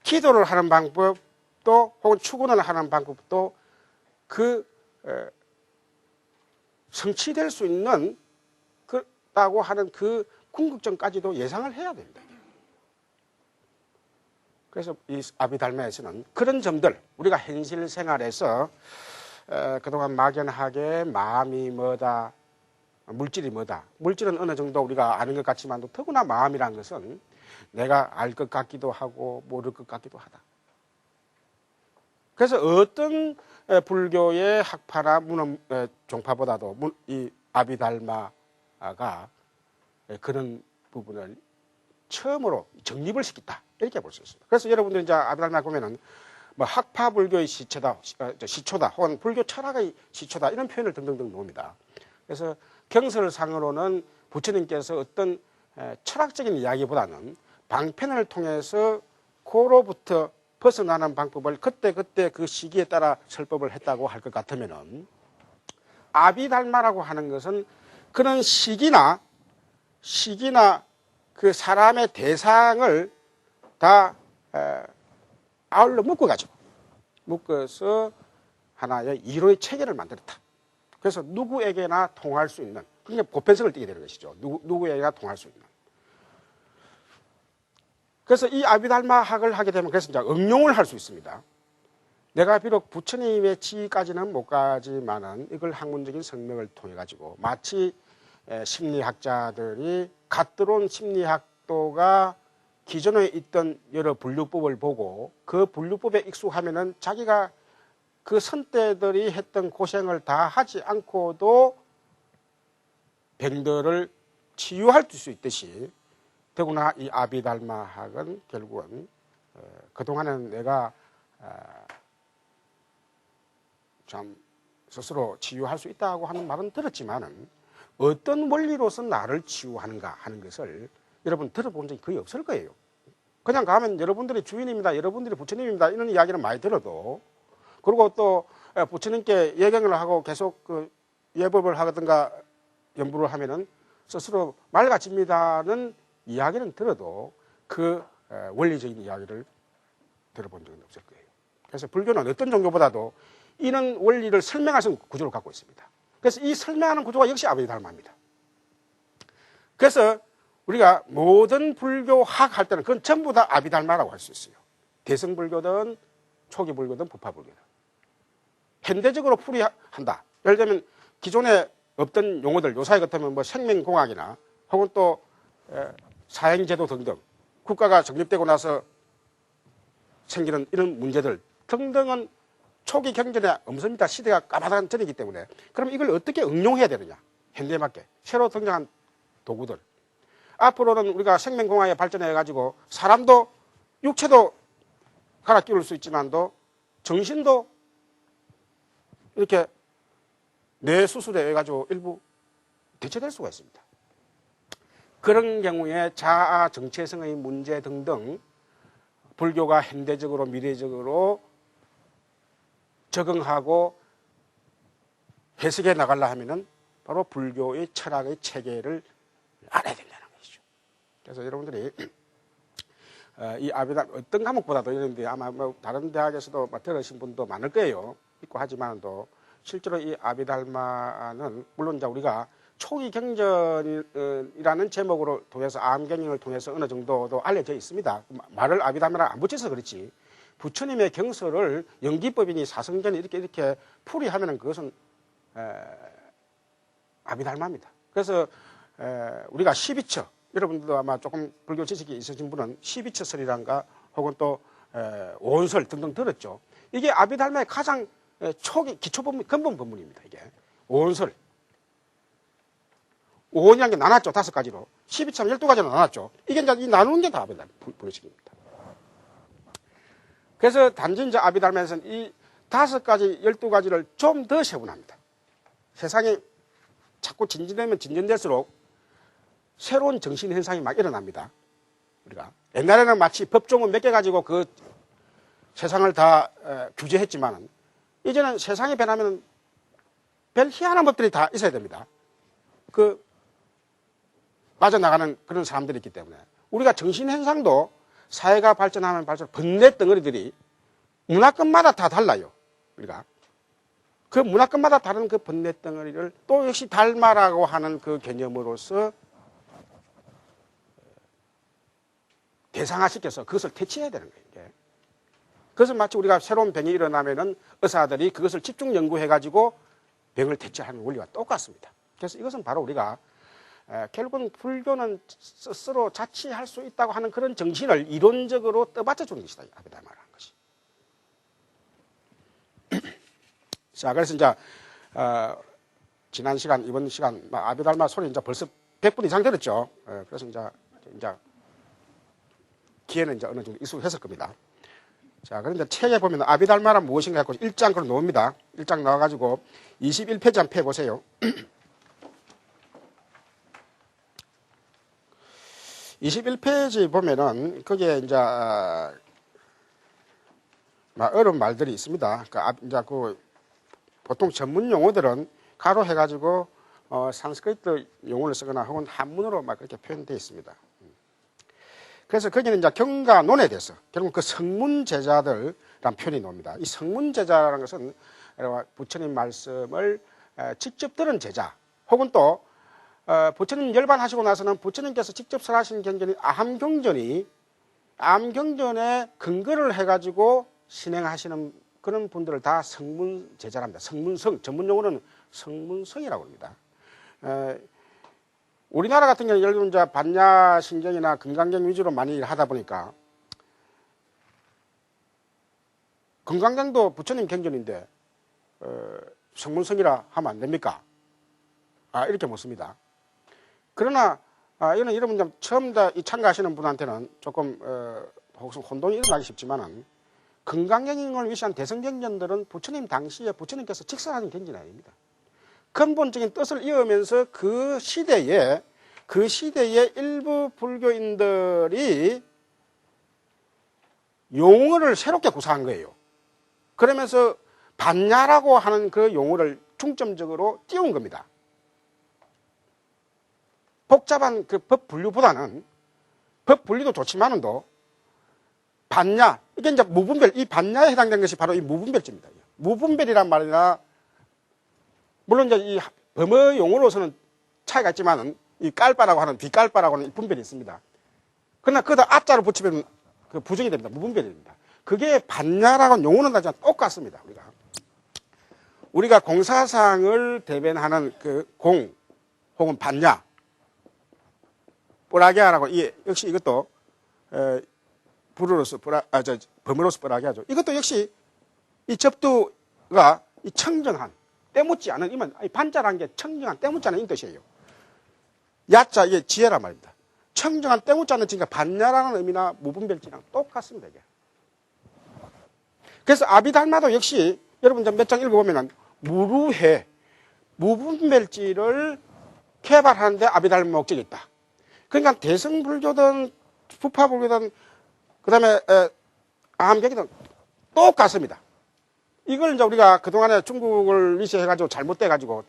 기도를 하는 방법도 혹은 축원을 하는 방법도 그 성취될 수 있는 그다고 하는 그 궁극점까지도 예상을 해야 됩니다. 그래서 이 아비달마에서는 그런 점들, 우리가 현실 생활에서 그동안 막연하게 마음이 뭐다, 물질이 뭐다. 물질은 어느 정도 우리가 아는 것 같지만도 더구나 마음이라는 것은 내가 알 것 같기도 하고 모를 것 같기도 하다. 그래서 어떤 불교의 학파나 문헌 종파보다도 이 아비달마가 그런 부분을 처음으로 정립을 시켰다. 이렇게 볼 수 있습니다. 그래서 여러분들이 이제 아비달마 보면은 뭐 학파 불교의 시초다, 시초다, 혹은 불교 철학의 시초다 이런 표현을 등등등 놓습니다. 그래서 경설상으로는 부처님께서 어떤 철학적인 이야기보다는 방편을 통해서 그로부터 벗어나는 방법을 그때 그 시기에 따라 설법을 했다고 할 것 같으면은 아비달마라고 하는 것은 그런 시기나 그 사람의 대상을 다 아울러 묶어서 하나의 이론의 체계를 만들었다. 그래서 누구에게나 통할 수 있는, 그러니까 보편성을 띠게 되는 것이죠. 누구에게나 통할 수 있는. 그래서 이 아비달마학을 하게 되면 그래서 이제 응용을 할 수 있습니다. 내가 비록 부처님의 지위까지는 못 가지만은 이걸 학문적인 설명을 통해 가지고 마치 심리학자들이 갓 들어온 심리학도가 기존에 있던 여러 분류법을 보고 그 분류법에 익숙하면은 자기가 그 선대들이 했던 고생을 다 하지 않고도 병들을 치유할 수 있듯이 더구나 이 아비달마학은 결국은 그동안은 내가 참 스스로 치유할 수 있다고 하는 말은 들었지만은 어떤 원리로서 나를 치유하는가 하는 것을 여러분 들어본 적이 거의 없을 거예요. 그냥 가면 여러분들이 주인입니다, 여러분들이 부처님입니다 이런 이야기는 많이 들어도, 그리고 또 부처님께 예경을 하고 계속 그 예법을 하든가 연부를 하면은 스스로 맑아집니다는 이야기는 들어도 그 원리적인 이야기를 들어본 적은 없을 거예요. 그래서 불교는 어떤 종교보다도 이런 원리를 설명할 수 있는 구조를 갖고 있습니다. 그래서 이 설명하는 구조가 역시 아비달마입니다. 그래서 우리가 모든 불교학 할 때는 그건 전부 다 아비달마라고 할 수 있어요. 대승불교든 초기 불교든 부파 불교든. 현대적으로 풀이한다. 예를 들면 기존에 없던 용어들, 요사이 같으면 뭐 생명공학이나 혹은 또 사행제도 등등 국가가 정립되고 나서 생기는 이런 문제들 등등은 초기 경전에 없습니다. 시대가 까마득한 전이기 때문에. 그럼 이걸 어떻게 응용해야 되느냐. 현대에 맞게 새로 등장한 도구들. 앞으로는 우리가 생명공학에 발전해가지고 사람도 육체도 갈아 끼울 수 있지만도 정신도 이렇게 뇌 수술에 해가지고 일부 대체될 수가 있습니다. 그런 경우에 자아 정체성의 문제 등등 불교가 현대적으로 미래적으로 적응하고 해석해 나가려 하면은 바로 불교의 철학의 체계를 알아야 된다는 것이죠. 그래서 여러분들이 이 아비달 어떤 과목보다도 이런데 아마 뭐 다른 대학에서도 들으신 분도 많을 거예요. 있고 하지만도 실제로 이 아비달마는 물론 이제 우리가 초기 경전이라는 제목으로 통해서 암경영을 통해서 어느 정도도 알려져 있습니다. 말을 아비달마라 안 붙여서 그렇지. 부처님의 경서를 연기법이니 사성전이 이렇게 풀이하면은 그것은 아비달마입니다. 그래서 우리가 12처, 여러분들도 아마 조금 불교 지식이 있으신 분은 12처설이란가 혹은 또 오온설 등등 들었죠. 이게 아비달마의 가장 초기 기초법문, 근본 법문입니다. 이게 오온설. 오온이라는 게 나눴죠. 5가지로. 12처는 12가지로 나눴죠. 이게 이제 이 나누는 게 다 아비달마 불식입니다. 그래서 단지 이제 아비달마에서는 이 5가지, 12가지를 좀 더 세분합니다. 세상이 자꾸 진전되면 진전될수록 새로운 정신현상이 막 일어납니다. 우리가. 옛날에는 마치 법조문 몇 개 가지고 그 세상을 다 규제했지만은 이제는 세상이 변하면 별 희한한 법들이 다 있어야 됩니다. 빠져나가는 그런 사람들이 있기 때문에 우리가 정신현상도 사회가 발전하면 발전 번뇌 덩어리들이 문화권마다 다 달라요. 우리가. 그 문화권마다 다른 그 번뇌 덩어리를 또 역시 달마라고 하는 그 개념으로서 대상화시켜서 그것을 퇴치해야 되는 거예요. 이게. 그것은 마치 우리가 새로운 병이 일어나면은 의사들이 그것을 집중 연구해가지고 병을 퇴치하는 원리와 똑같습니다. 그래서 이것은 바로 우리가 결국은 불교는 스스로 자치할 수 있다고 하는 그런 정신을 이론적으로 떠받쳐 주는 것이다. 아비달마라는 것이. 자, 그래서 이제 지난 시간, 이번 시간 아비달마 소리 이제 벌써 100분 이상 들었죠. 그래서 이제 기회는 이제 어느 정도 익숙했을 겁니다. 자, 그런데 책에 보면 아비달마란 무엇인가 해서 1장 그걸 놓습니다. 1장 나와가지고 21페이지 한번 펴보세요. 21페이지 보면은 거기에 이제 어려운 말들이 있습니다. 이제 보통 전문 용어들은 가로 해가지고 산스크리트 용어를 쓰거나 혹은 한문으로 막 그렇게 표현되어 있습니다. 그래서 거기는 이제 경과 논에 대해서 결국 그 성문제자들이라는 표현이 나옵니다. 이 성문제자라는 것은 부처님 말씀을 직접 들은 제자 혹은 또 부처님 열반하시고 나서는 부처님께서 직접 설하신 경전이 암경전에 근거를 해가지고 신행하시는 그런 분들을 다 성문제자랍니다. 성문성, 전문 용어는 성문성이라고 합니다. 우리나라 같은 경우는 예를 들면 이제 반야신경이나 금강경 위주로 많이 하다 보니까 금강경도 부처님 경전인데 성문성이라 하면 안 됩니까? 이렇게 묻습니다. 그러나 이거는 여러분 처음 참가하시는 분한테는 조금 혹시 혼동이 일어나기 쉽지만은 금강경을 위시한 대성경전들은 부처님 당시에 부처님께서 직설하신 경전이 아닙니다. 근본적인 뜻을 이으면서 그 시대에 일부 불교인들이 용어를 새롭게 구사한 거예요. 그러면서 반야라고 하는 그 용어를 중점적으로 띄운 겁니다. 복잡한 그 법 분류보다는 법 분류도 좋지만은도 반야, 이게 이제 무분별, 이 반야에 해당되는 것이 바로 이 무분별지입니다. 무분별이란 말이나 물론 이제 이 범어 용어로서는 차이가 있지만은 이 깔바라고 하는 비깔바라고 하는 분별이 있습니다. 그러나 그다 앞자를 붙이면 그 부정이 됩니다. 무분별입니다. 그게 반야라고 하는 용어는 다 똑같습니다. 우리가 공사상을 대변하는 그 공 혹은 반야, 뽀라기아라고 역시 이것도 범어로서 뽀라기아죠. 이것도 역시 이 접두가 이 청정한 때묻지 않은 이만 반자라는 게 청정한 때묻지 않은 이 뜻이에요. 야자 이게 지혜란 말입니다. 청정한 때묻지 않은 지니까 반야라는 의미나 무분별지랑 똑같습니다. 이게. 그래서 아비달마도 역시 여러분 몇 장 읽어보면은 무루해 무분별지를 개발하는데 아비달마 목적이 있다. 그러니까 대성불교든 부파불교든 그다음에 아함객이든 똑같습니다. 이걸 이제 우리가 그동안에 중국을 위시해가지고 잘못돼가지고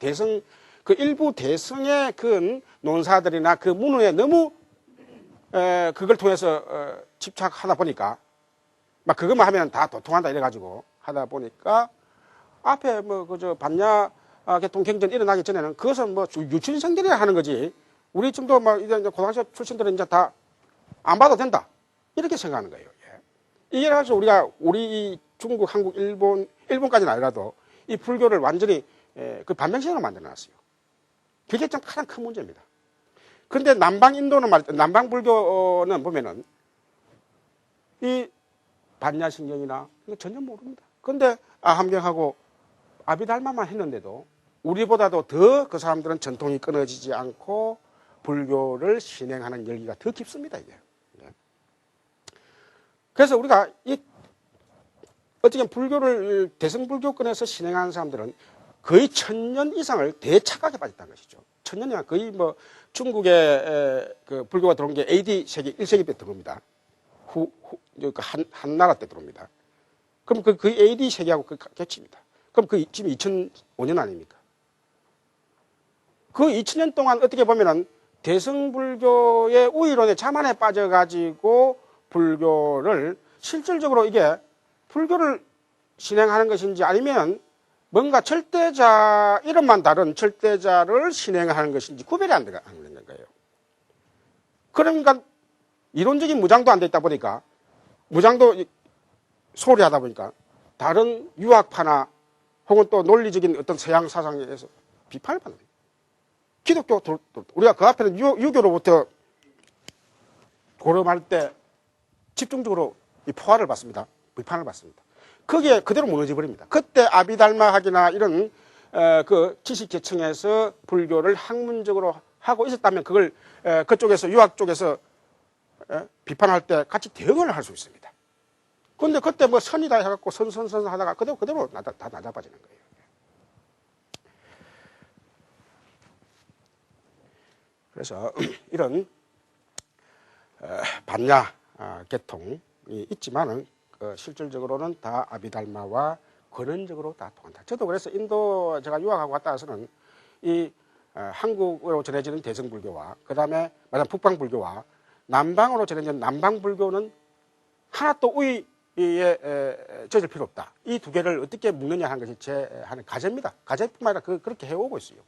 그 일부 대승의 그 논사들이나 그 문헌에 너무 그걸 통해서 집착하다 보니까 막 그것만 하면 다 도통한다 이래가지고 하다 보니까 앞에 뭐 그저 반야 계통 경전 일어나기 전에는 그것은 뭐 유치원생들이 하는 거지 우리 지금도 막 이제 고등학교 출신들은 이제 다 안 봐도 된다 이렇게 생각하는 거예요. 이게 가지고 우리 중국, 한국, 일본까지는 아니라도 이 불교를 완전히 그 반면식으로 만들어놨어요. 그게 좀 가장 큰 문제입니다. 그런데 남방 인도는 남방 불교는 보면은 이 반야신경이나 전혀 모릅니다. 그런데 아함경하고 아비달마만 했는데도 우리보다도 더 그 사람들은 전통이 끊어지지 않고 불교를 신행하는 열기가 더 깊습니다. 이게. 그래서 우리가 어떻게 불교를 대승불교권에서 신행하는 사람들은 거의 1000년 이상을 대착각에 빠졌다는 것이죠. 1000년이 거의 뭐 중국의 그 불교가 들어온 게 AD 세기 1세기 때 들어옵니다. 한나라 때 들어옵니다. 그럼 그 AD 세기하고 겹칩니다. 그럼 지금 2005년 아닙니까? 그 2000년 동안 어떻게 보면은 대승불교의 우위론의 자만에 빠져가지고 불교를 실질적으로 이게 불교를 신행하는 것인지 아니면 뭔가 절대자, 이름만 다른 절대자를 신행하는 것인지 구별이 안 되는 거예요. 그러니까 이론적인 무장도 안 돼 있다 보니까 무장도 소홀히 하다 보니까 다른 유학파나 혹은 또 논리적인 어떤 서양 사상에 의해서 비판을 받는 거예요. 기독교, 우리가 그 앞에는 유교로부터 고름할 때 집중적으로 이 포화를 받습니다. 비판을 받습니다. 거기에 그대로 무너져 버립니다. 그때 아비달마학이나 이런 그 지식 계층에서 불교를 학문적으로 하고 있었다면 그걸 그쪽에서 유학 쪽에서 비판할 때 같이 대응을 할 수 있습니다. 그런데 그때 뭐 선이다 해갖고 선선 하다가 그대로 다 낮아빠지는 거예요. 그래서 이런 반야 계통이 있지만은 실질적으로는 다 아비달마와 근원적으로 다 통한다. 저도 그래서 인도 제가 유학하고 갔다 와서는 이 한국으로 전해지는 대승불교와 그 다음에 북방불교와 남방으로 전해지는 남방불교는 하나도 우위에 젖을 필요 없다. 이 두 개를 어떻게 묶느냐 하는 것이 제 하는 과제입니다. 과제뿐만 아니라 그렇게 해오고 있어요.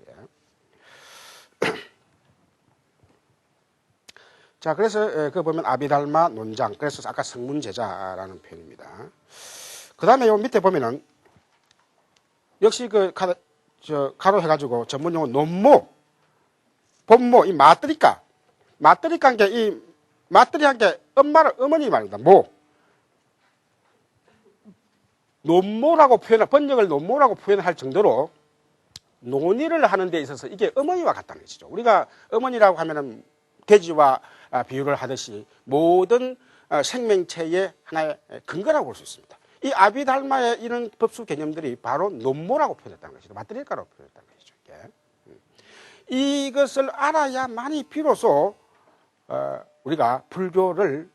자, 그래서 그 보면 아비달마 논장, 그래서 아까 성문제자라는 표현입니다. 그 다음에 요 밑에 보면은 역시 그 가로 해가지고 전문용어 논모, 본모, 이 마뜨리까인 게 이 마뜨리한 게 어머니 말입니다. 논모라고 번역을 논모라고 표현할 정도로 논의를 하는 데 있어서 이게 어머니와 같다는 것이죠. 우리가 어머니라고 하면은 돼지와 비유를 하듯이 모든 생명체의 하나의 근거라고 볼 수 있습니다. 이 아비달마의 이런 법수 개념들이 바로 논모라고 표현했다는 것이죠. 마트리카라고 표현했다는 것이죠. 이것을 알아야만이 비로소 우리가 불교를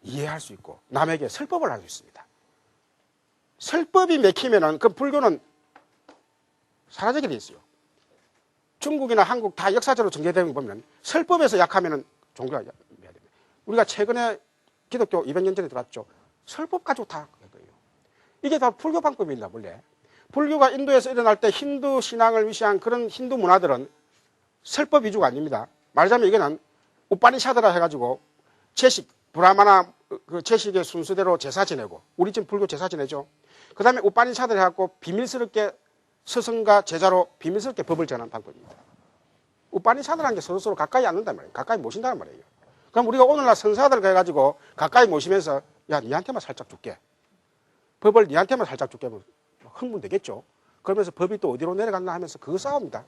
이해할 수 있고 남에게 설법을 할 수 있습니다. 설법이 맥히면은 그 불교는 사라지게 돼 있어요. 중국이나 한국 다 역사적으로 전개되는 거 보면 설법에서 약하면은 종교가 돼야 됩니다. 우리가 최근에 기독교 200년 전에 들어왔죠. 설법 가지고 다 그거예요. 이게 다 불교 방법입니다. 원래 불교가 인도에서 일어날 때 힌두 신앙을 위시한 그런 힌두 문화들은 설법 위주가 아닙니다. 말하자면 이거는 우파니샤드라 해가지고 채식 브라마나 그 채식의 순서대로 제사 지내고 우리 지금 불교 제사 지내죠. 그 다음에 우파니샤드를 해갖고 비밀스럽게 스승과 제자로 비밀스럽게 법을 전하는 방법입니다. 우파니샤드라는 게 서로 가까이 앉는단 말이에요. 가까이 모신다는 말이에요. 그럼 우리가 오늘날 선사들 해가지고 가까이 모시면서 야, 니한테만 살짝 줄게. 법을 니한테만 살짝 줄게 하면 흥분되겠죠. 그러면서 법이 또 어디로 내려갔나 하면서 그거 싸웁니다.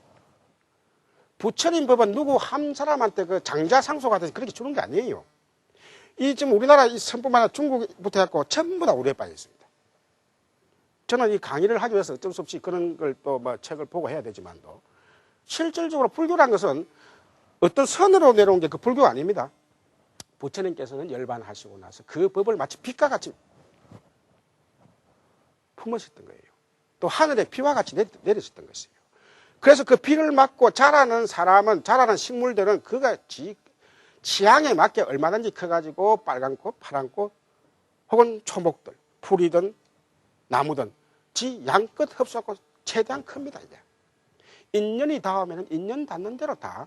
부처님 법은 누구 한 사람한테 그 장자상속하듯이 그렇게 주는 게 아니에요. 이 지금 우리나라 이 선뿐만 아니라 중국부터 해갖고 전부 다 우려에 빠져 있습니다. 저는 이 강의를 하기 위해서 어쩔 수 없이 그런 걸 또 뭐 책을 보고 해야 되지만도 실질적으로 불교란 것은 어떤 선으로 내려온 게 그 불교가 아닙니다. 부처님께서는 열반하시고 나서 그 법을 마치 빛과 같이 품었었던 거예요. 또 하늘에 비와 같이 내렸었던 것이에요. 그래서 그 비를 맞고 자라는 사람은, 자라는 식물들은 그가 취향에 맞게 얼마든지 커가지고 빨간 꽃, 파란 꽃, 혹은 초목들, 풀이든 나무든 지 양껏 흡수하고 최대한 큽니다. 이제 인연이 닿으면 인연 닿는 대로 다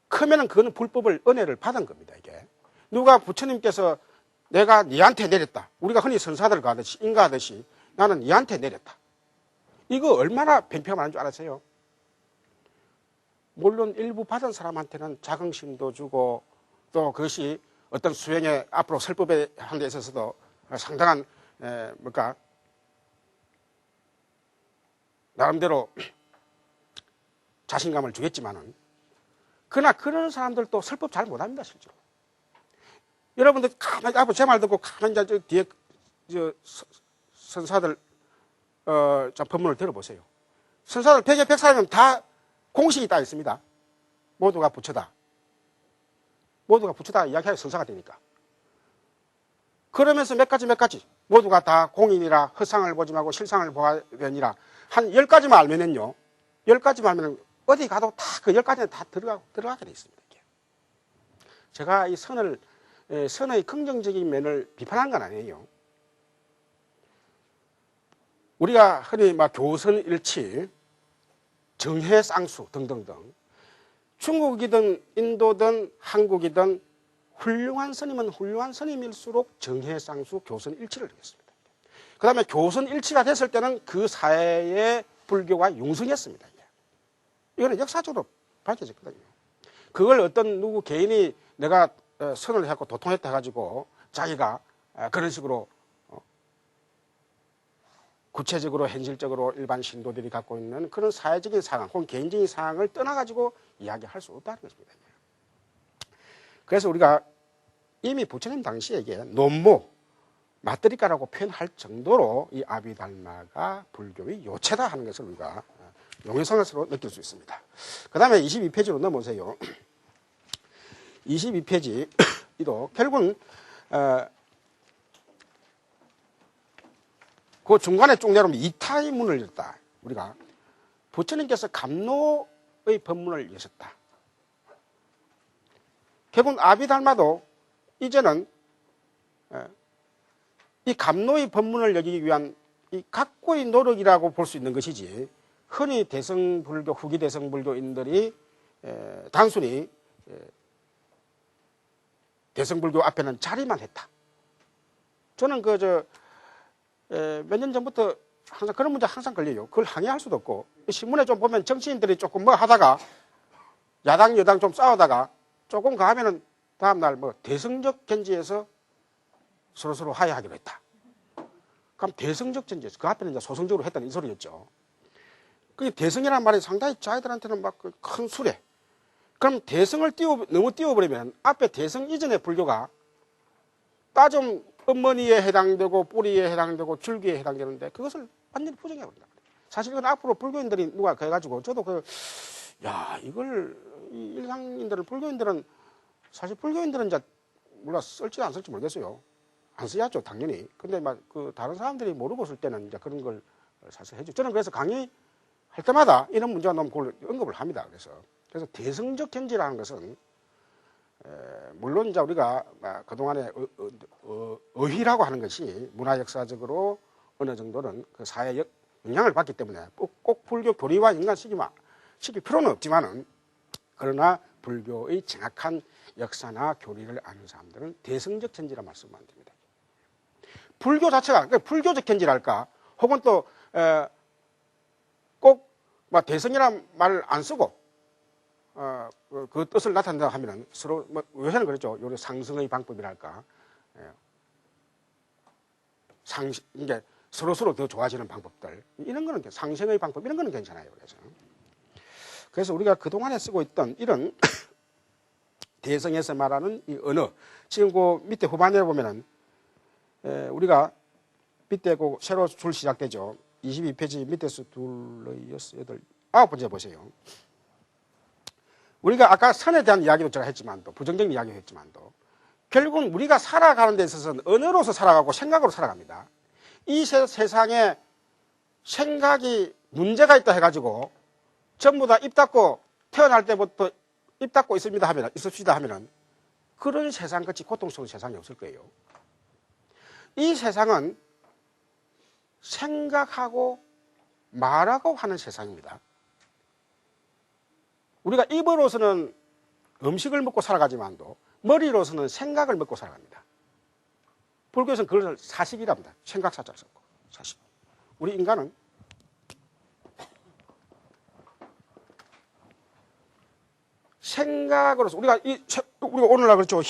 크면은 그거는 불법을 은혜를 받은 겁니다. 이게 누가 부처님께서 내가 니한테 내렸다. 우리가 흔히 선사들 가듯이 인가하듯이 나는 니한테 내렸다. 이거 얼마나 팽팽한 줄 알았어요? 물론 일부 받은 사람한테는 자긍심도 주고 또 그것이 어떤 수행에 앞으로 설법에 하는 데 있어서도 상당한 나름대로 자신감을 주겠지만은 그러나 그런 사람들도 설법 잘 못합니다. 실제로 여러분들 가만히 앞으로 제 말 듣고 가만히 저 뒤에 선사들 법문을 들어보세요. 선사들 100에 100사람이면 다 공식이 다 있습니다. 모두가 부처다. 모두가 부처다 이야기하여 선사가 되니까. 그러면서 몇 가지 모두가 다 공인이라 허상을 보지 말고 실상을 보아야 되니라 한 10가지만 알면은요. 10가지만 알면 어디 가도 다 그 10가지는 다 들어가게 돼 있습니다. 이렇게. 제가 이 선의 긍정적인 면을 비판한 건 아니에요. 우리가 흔히 막 교선일치, 정해쌍수 등등등 중국이든 인도든 한국이든 훌륭한 스님은 훌륭한 스님일수록 정해쌍수, 교선일치를 하겠습니다. 그 다음에 교선일치가 됐을 때는 그 사회의 불교가 융성했습니다. 이거는 역사적으로 밝혀졌거든요. 그걸 어떤 누구 개인이 내가 선을 해갖고 도통했다 해가지고 자기가 그런 식으로 구체적으로 현실적으로 일반 신도들이 갖고 있는 그런 사회적인 상황 혹은 개인적인 상황을 떠나가지고 이야기할 수 없다는 것입니다. 그래서 우리가 이미 부처님 당시에 논모, 마뜨리가라고 표현할 정도로 이 아비달마가 불교의 요체다 하는 것을 우리가 용해성에서 느낄 수 있습니다. 그 다음에 22페이지로 넘어오세요. 22페이지도 결국은 그 중간에 쭉 내려오면 이타의 문을 열었다. 우리가 부처님께서 감노의 법문을 여셨다. 결국은 아비달마도 이제는 이 감노의 법문을 여기기 위한 이 각고의 노력이라고 볼 수 있는 것이지 흔히 대성불교, 후기 대성불교인들이 단순히 대성불교 앞에는 자리만 했다. 저는 몇 년 전부터 항상 그런 문제 항상 걸려요. 그걸 항의할 수도 없고 신문에 좀 보면 정치인들이 조금 뭐 하다가 야당 여당 좀 싸우다가 조금 가면은 다음날 뭐 대성적 견지에서 서로 화해하기로 했다. 그럼 대성적 견지에서 그 앞에는 이제 소성적으로 했다는 이 소리였죠. 그 대성이라는 말이 상당히 자기들한테는 막 큰 수레. 그럼 대성을 너무 띄워버리면 앞에 대성 이전의 불교가 따좀 어머니에 해당되고 뿌리에 해당되고 줄기에 해당되는데 그것을 완전히 부정해버린다. 사실 이건 앞으로 불교인들이 누가 그래가지고 저도 이걸 일상인들은 불교인들은 사실 불교인들은 이제 몰라 쓸지 안 쓸지 모르겠어요. 안 써야죠 당연히. 근데 막 다른 사람들이 모르고 쓸 때는 이제 그런 걸 사실 해줘. 저는 그래서 강의할 때마다 이런 문제가 너무 그걸 언급을 합니다. 그래서 대성적 견지라는 것은 물론 이제 우리가 그동안에 의희라고 하는 것이 문화 역사적으로 어느 정도는 그 사회에 영향을 받기 때문에 꼭 불교 교리와 연관시킬 필요는 없지만은 그러나 불교의 정확한 역사나 교리를 아는 사람들은 대성적 견지라 말씀만 됩니다. 불교 자체가 그러니까 불교적 견지랄까 혹은 또 꼭 대성이라는 말을 안 쓰고 그 뜻을 나타낸다 하면은 서로 요새는 그렇죠. 요리 상승의 방법이랄까. 이게 서로 더 좋아지는 방법들 이런 거는 상승의 방법 이런 거는 괜찮아요. 그래서 우리가 그 동안에 쓰고 있던 이런 대성에서 말하는 이 언어 지금 그 밑에 후반에 보면은 우리가 밑에 그 새로 줄 시작되죠. 22페이지 밑에서 둘, 여섯, 여덟, 9번째 보세요. 우리가 아까 선에 대한 이야기도 제가 했지만도 부정적인 이야기도 했지만도 결국은 우리가 살아가는 데 있어서는 언어로서 살아가고 생각으로 살아갑니다. 이 세상에 생각이 문제가 있다 해가지고 전부 다 입 닫고 태어날 때부터 입 닫고 있읍시다 하면은 그런 세상같이 고통스러운 세상이 없을 거예요. 이 세상은 생각하고 말하고 하는 세상입니다. 우리가 입으로서는 음식을 먹고 살아가지만도 머리로서는 생각을 먹고 살아갑니다. 불교에서는 그것을 사식이랍니다. 생각사자를 썼고 사식. 우리 인간은 생각으로서 우리가 오늘날 그렇죠.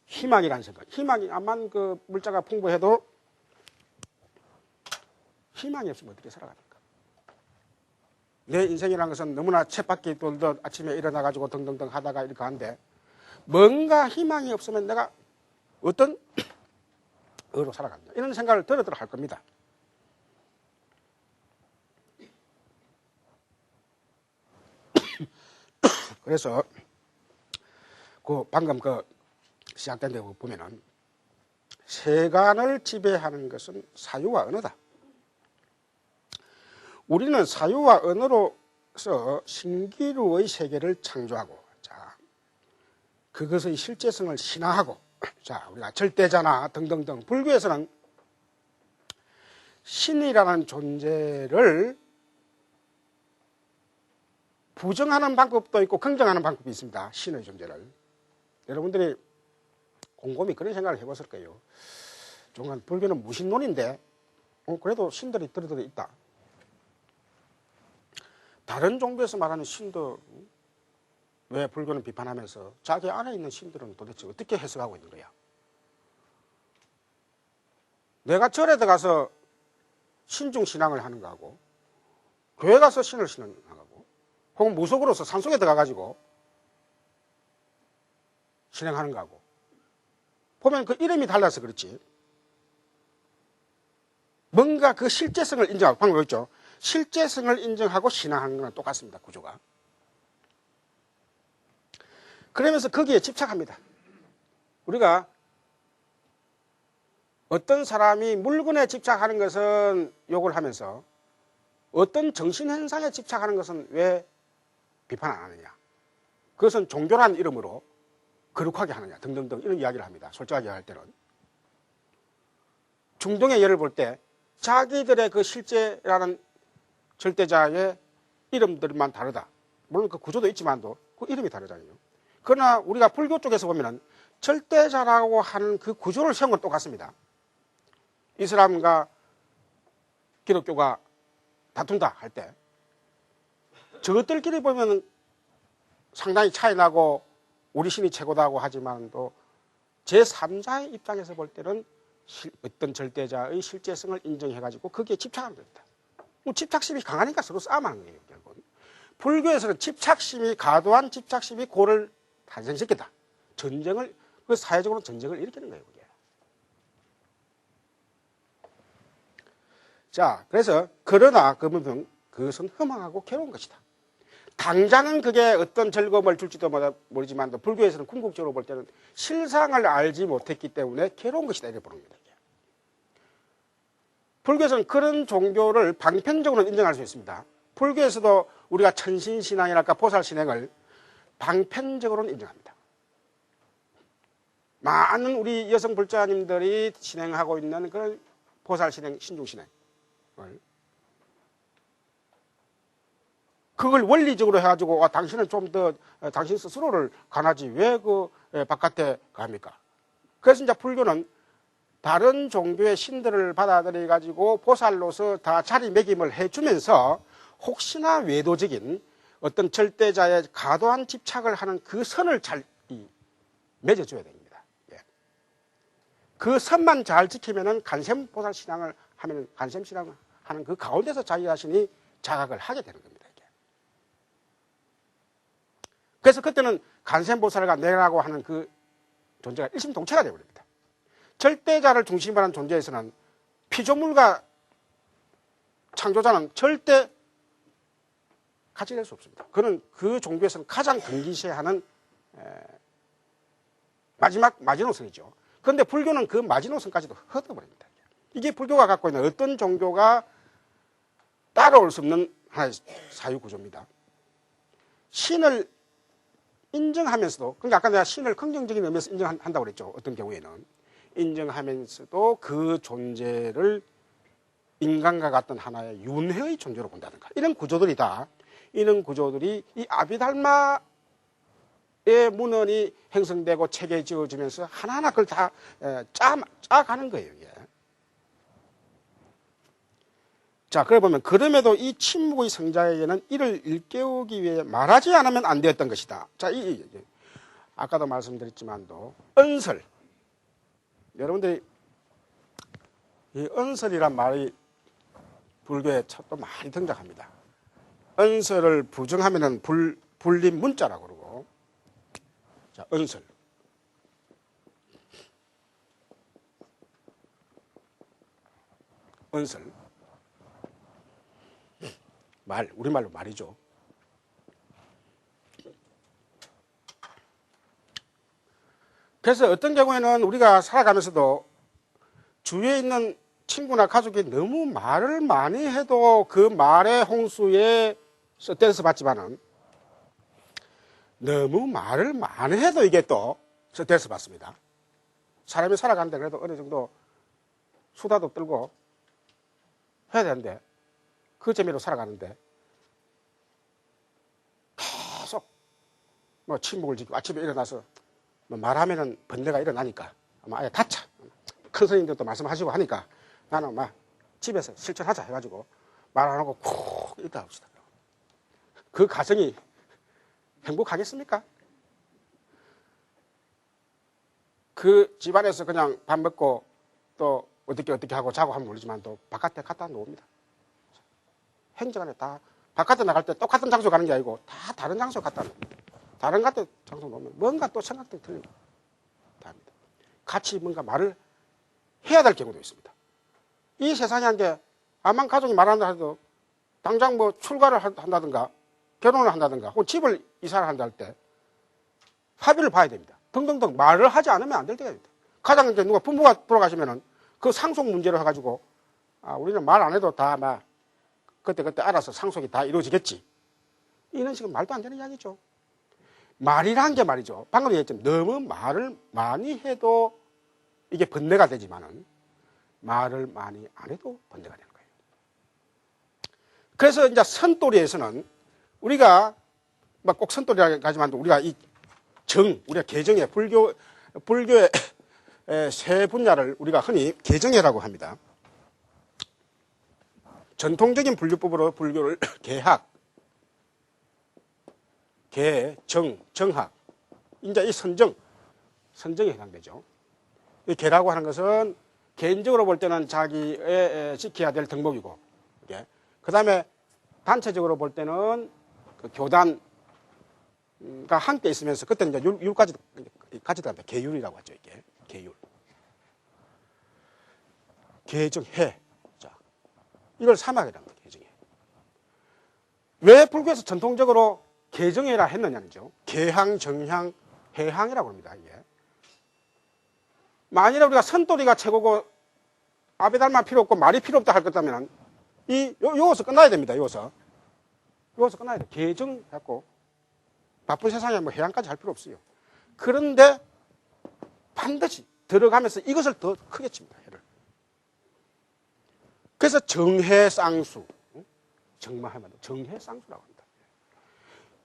희망이라는 생각. 희망이 암만 그 물자가 풍부해도 희망이 없으면 어떻게 살아갑니까? 내 인생이라는 것은 너무나 쳇바퀴 돌듯 아침에 일어나가지고 등등등 하다가 이렇게 하는데 뭔가 희망이 없으면 내가 어떤 의로 살아간다. 이런 생각을 들어들 할 겁니다. 그래서 방금 시작된 데 보면은 세간을 지배하는 것은 사유와 언어다. 우리는 사유와 언어로서 신기루의 세계를 창조하고, 자, 그것의 실제성을 신화하고, 자, 우리가 절대자나 등등등. 불교에서는 신이라는 존재를 부정하는 방법도 있고 긍정하는 방법이 있습니다. 신의 존재를. 여러분들이 곰곰이 그런 생각을 해봤을 거예요. 종간 불교는 무신론인데 그래도 신들이 들어들어 있다. 다른 종교에서 말하는 신도 왜 불교는 비판하면서 자기 안에 있는 신들은 도대체 어떻게 해석하고 있는 거야? 내가 절에 들어가서 신중신앙을 하는 거하고 교회 가서 신을 신앙하고 혹은 무속으로서 산속에 들어가가지고 신앙하는 거하고 보면 그 이름이 달라서 그렇지 뭔가 그 실제성을 인정하고 방금 그랬죠. 실제성을 인정하고 신앙하는 건 똑같습니다. 구조가. 그러면서 거기에 집착합니다. 우리가 어떤 사람이 물건에 집착하는 것은 욕을 하면서 어떤 정신현상에 집착하는 것은 왜 비판 안 하느냐. 그것은 종교라는 이름으로 거룩하게 하느냐 등등등 이런 이야기를 합니다. 솔직하게 할 때는. 중동의 예를 볼 때 자기들의 그 실제라는 절대자의 이름들만 다르다. 물론 그 구조도 있지만도 그 이름이 다르잖아요. 그러나 우리가 불교 쪽에서 보면은 절대자라고 하는 그 구조를 세운 건 똑같습니다. 이슬람과 기독교가 다툰다 할 때 저것들끼리 보면 상당히 차이 나고 우리 신이 최고다고 하지만도 제3자의 입장에서 볼 때는 어떤 절대자의 실제성을 인정해가지고 거기에 집착하는 겁니다. 집착심이 강하니까 서로 싸움하는 거예요. 결국은. 불교에서는 집착심이 과도한 집착심이 고를 탄생시켰다. 전쟁을 그 사회적으로 전쟁을 일으키는 거예요. 그게. 자, 그래서 그러나 그러면 그것은 허망하고 괴로운 것이다. 당장은 그게 어떤 즐거움을 줄지도 모르지만 불교에서는 궁극적으로 볼 때는 실상을 알지 못했기 때문에 괴로운 것이다 이렇게 보는 겁니다. 불교에서는 그런 종교를 방편적으로 인정할 수 있습니다. 불교에서도 우리가 천신신앙이랄까 보살신앙을 방편적으로는 인정합니다. 많은 우리 여성 불자님들이 진행하고 있는 그런 보살신앙, 신중신앙을 그걸 원리적으로 해가지고 당신은 좀 더 당신 스스로를 관하지 왜 그 바깥에 갑니까? 그래서 이제 불교는 다른 종교의 신들을 받아들여 가지고 보살로서 다 자리매김을 해주면서 혹시나 외도적인 어떤 절대자의 과도한 집착을 하는 그 선을 잘 맺어줘야 됩니다. 예. 그 선만 잘 지키면은 간셈보살 신앙을 하면 간셈 신앙을 하는 그 가운데서 자기 자신이 자각을 하게 되는 겁니다. 이게. 그래서 그때는 간셈보살과 내라고 하는 그 존재가 일심동체가 되어버립니다. 절대자를 중심으로 하는 존재에서는 피조물과 창조자는 절대 같이 될 수 없습니다. 그는 그 종교에서는 가장 등기시하는 마지막 마지노선이죠. 그런데 불교는 그 마지노선까지도 헛어버립니다. 이게 불교가 갖고 있는 어떤 종교가 따라올 수 없는 하나의 사유구조입니다. 신을 인정하면서도, 그러니까 아까 내가 신을 긍정적인 의미에서 인정한다고 그랬죠. 어떤 경우에는. 인정하면서도 그 존재를 인간과 같은 하나의 윤회의 존재로 본다든가. 이런 구조들이다. 이런 구조들이 이 아비달마의 문헌이 형성되고 체계 지어지면서 하나하나 그걸 다 짜가는 거예요. 이게. 자, 그래 보면 그럼에도 이 침묵의 성자에게는 이를 일깨우기 위해 말하지 않으면 안 되었던 것이다. 자, 아까도 말씀드렸지만도 언설. 여러분들이 이 언설이란 말이 불교에 또 많이 등장합니다. 언설을 부정하면은 불림 문자라고 그러고. 자, 언설. 언설. 우리말로 말이죠. 그래서 어떤 경우에는 우리가 살아가면서도 주위에 있는 친구나 가족이 너무 말을 많이 해도 그 말의 홍수에 스트레스 받지만은 너무 말을 많이 해도 이게 또 스트레스 받습니다. 사람이 살아가는데 그래도 어느 정도 수다도 떨고 해야 되는데 그 재미로 살아가는데 계속 뭐 침묵을 지키고 아침에 일어나서 뭐 말하면은 번뇌가 일어나니까 아마 아예 다쳐. 큰 스님들도 말씀하시고 하니까 나는 막 집에서 실천하자 해가지고 말 안 하고 쿡 있다 합시다. 그 가정이 행복하겠습니까? 그 집안에서 그냥 밥 먹고 또 어떻게 하고 자고 하면 모르지만 또 바깥에 갖다 놓습니다. 행정안에 다 바깥에 나갈 때 똑같은 장소 가는 게 아니고 다 다른 장소 갖다 놓습니다. 다른 같은 장소 놓으면 뭔가 또 생각도 틀리고 다 합니다. 같이 뭔가 말을 해야 될 경우도 있습니다. 이 세상에 한 게 암만 가족이 말한다 해도 당장 뭐 출가를 한다든가 결혼을 한다든가 혹은 집을 이사를 한다 할 때 합의를 봐야 됩니다. 등등등 말을 하지 않으면 안 될 때가 있습니다. 가장 이제 누가 부모가 돌아가시면은 그 상속 문제로 해가지고 우리는 말 안 해도 다 막 그때 알아서 상속이 다 이루어지겠지. 이런 식은 말도 안 되는 이야기죠. 말이란 게 말이죠. 방금 얘기했지만 너무 말을 많이 해도 이게 번뇌가 되지만은 말을 많이 안 해도 번뇌가 되는 거예요. 그래서 이제 선도리에서는 우리가 막 꼭 선도리라고 하지만 우리가 우리가 개정회, 불교의 세 분야를 우리가 흔히 개정회라고 합니다. 전통적인 불교법으로 불교를 개학, 정학, 이제 이 선정에 해당되죠. 이 개라고 하는 것은 개인적으로 볼 때는 자기의 지켜야 될 덕목이고, 그 다음에 단체적으로 볼 때는 그 교단과 함께 있으면서 그때는 이제 율까지 들어갑니다. 계율이라고 하죠. 이게 계율. 개정해. 자, 이걸 삼학이라는 거예요. 개정해. 왜 불교에서 전통적으로 개정해라 했느냐죠. 개항, 정향, 해항이라고 합니다. 이게. 만일에 우리가 선도리가 최고고 아비달마 필요 없고 말이 필요 없다 할 거다면 요거서 끝나야 됩니다. 요거서 끝나야 돼. 개정했고 바쁜 세상에 뭐 해양까지 할 필요 없어요. 그런데 반드시 들어가면서 이것을 더 크게 칩니다. 해를. 그래서 정해쌍수, 정마하면 정해쌍수라고 합니다.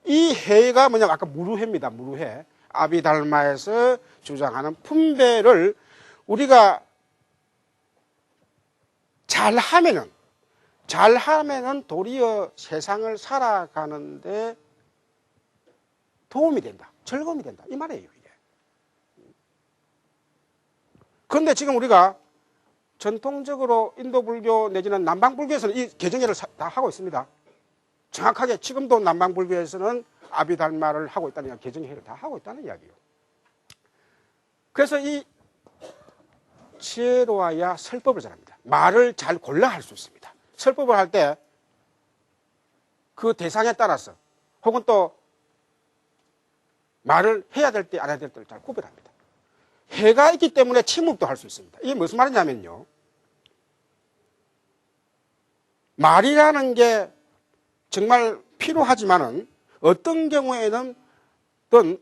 이 해가 뭐냐면 아까 무루해입니다. 무루해. 아비달마에서 주장하는 분배를 우리가 잘하면은 도리어 세상을 살아가는데 도움이 된다. 즐거움이 된다. 이 말이에요, 이게. 그런데 지금 우리가 전통적으로 인도 불교 내지는 남방 불교에서는 이 개정회를 다 하고 있습니다. 정확하게 지금도 남방 불교에서는 아비달마를 하고 있다는 이야기, 개정회를 다 하고 있다는 이야기예요. 그래서 이 지혜로워야 설법을 잘합니다. 말을 잘 골라 할 수 있습니다. 설법을 할 때 그 대상에 따라서 혹은 또 말을 해야 될 때 안 해야 될 때를 잘 구별합니다. 해가 있기 때문에 침묵도 할 수 있습니다. 이게 무슨 말이냐면요. 말이라는 게 정말 필요하지만은 어떤 경우에는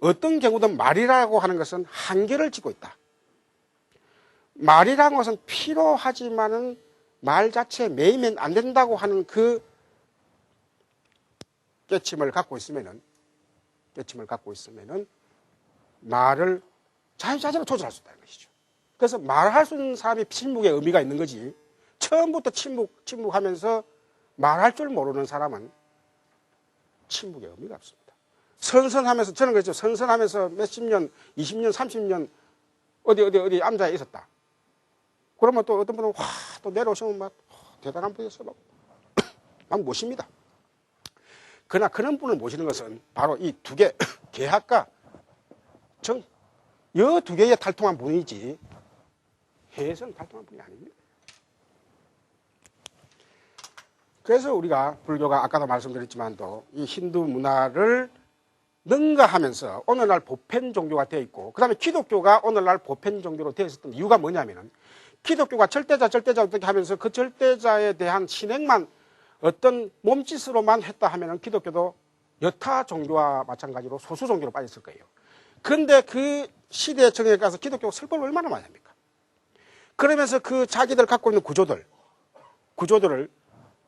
어떤 경우든 말이라고 하는 것은 한계를 짓고 있다. 말이라는 것은 필요하지만은 말 자체에 매이면 안 된다고 하는 그 깨침을 갖고 있으면은 말을 자유자재로 조절할 수 있다는 것이죠. 그래서 말할 수 있는 사람이 침묵의 의미가 있는 거지. 처음부터 침묵하면서 말할 줄 모르는 사람은 침묵의 의미가 없습니다. 선선하면서, 저는 그랬죠. 선선하면서 몇십 년, 20년, 30년 어디 앉아 있었다. 그러면 또 어떤 분은 또 내려오시면 막 대단한 분이었어. 막 모십니다. 그러나 그런 분을 모시는 것은 바로 이 두 개, 계학과 정, 이 두 개에 탈통한 분이지 해에서는 탈통한 분이 아닙니다. 그래서 우리가 불교가 아까도 말씀드렸지만도 이 힌두 문화를 능가하면서 오늘날 보편 종교가 되어 있고, 그 다음에 기독교가 오늘날 보편 종교로 되어 있었던 이유가 뭐냐면은 기독교가 절대자 어떻게 하면서 그 절대자에 대한 신행만 어떤 몸짓으로만 했다 하면은 기독교도 여타 종교와 마찬가지로 소수 종교로 빠졌을 거예요. 그런데 그 시대의 정에 가서 기독교가 설법을 얼마나 많이 합니까? 그러면서 그 자기들 갖고 있는 구조들을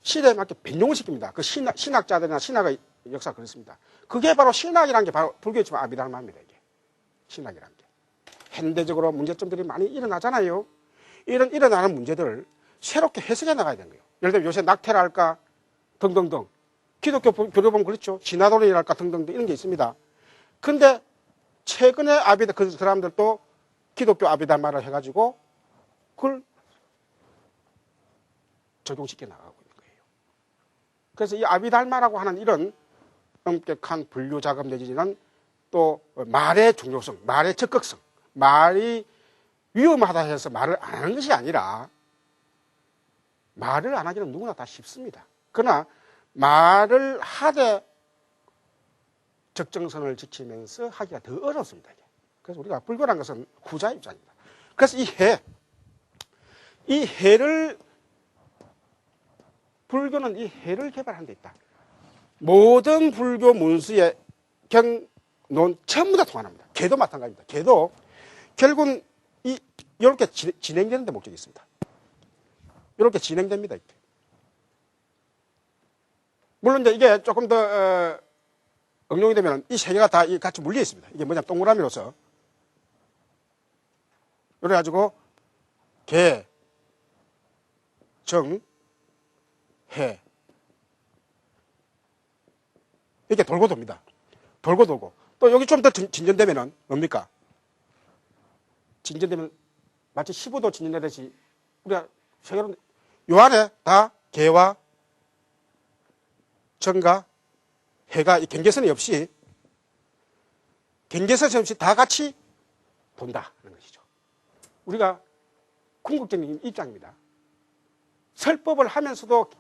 시대에 맞게 변종시킵니다. 그 신학자들이나 신학의 역사가 그렇습니다. 그게 바로 신학이라는 게 바로 불교지만 아비달마입니다. 이게 신학이라는 게. 현대적으로 문제점들이 많이 일어나잖아요. 이런 일어나는 문제들을 새롭게 해석해 나가야 되는 거예요. 예를 들면 요새 낙태랄까 등등등. 기독교 교리 보면 그렇죠. 진화론이랄까 등등등 이런 게 있습니다. 근데 최근에 그 사람들도 기독교 아비달마를 해가지고 그걸 적용시켜 나가고 있는 거예요. 그래서 이 아비달마라고 하는 이런 엄격한 분류 작업 내지는 또 말의 중요성, 말의 적극성, 말이 위험하다 해서 말을 안 하는 것이 아니라 말을 안 하기는 누구나 다 쉽습니다. 그러나 말을 하되 적정선을 지키면서 하기가 더 어렵습니다. 그래서 우리가 불교라는 것은 후자 입장입니다. 그래서 이 해를 불교는 이 해를 개발한 데 있다. 모든 불교 문수의 경론 전부 다 통합니다. 개도 마찬가지입니다. 개도 결국은 이렇게 진행되는 데 목적이 있습니다. 이렇게 진행됩니다. 이렇게. 물론 이게 조금 더 응용이 되면 이 세 개가 다 같이 물려 있습니다. 이게 뭐냐면 동그라미로서 그래가지고 개, 정, 해 이렇게 돌고 돕니다. 돌고 또 여기 좀 더 진전되면은 뭡니까? 진전되면 마치 15도 진전되듯이 우리가 세계로 요 안에 다 개와 정과 해가 이 경계선이 없이 다 같이 돈다는 것이죠. 우리가 궁극적인 입장입니다. 설법을 하면서도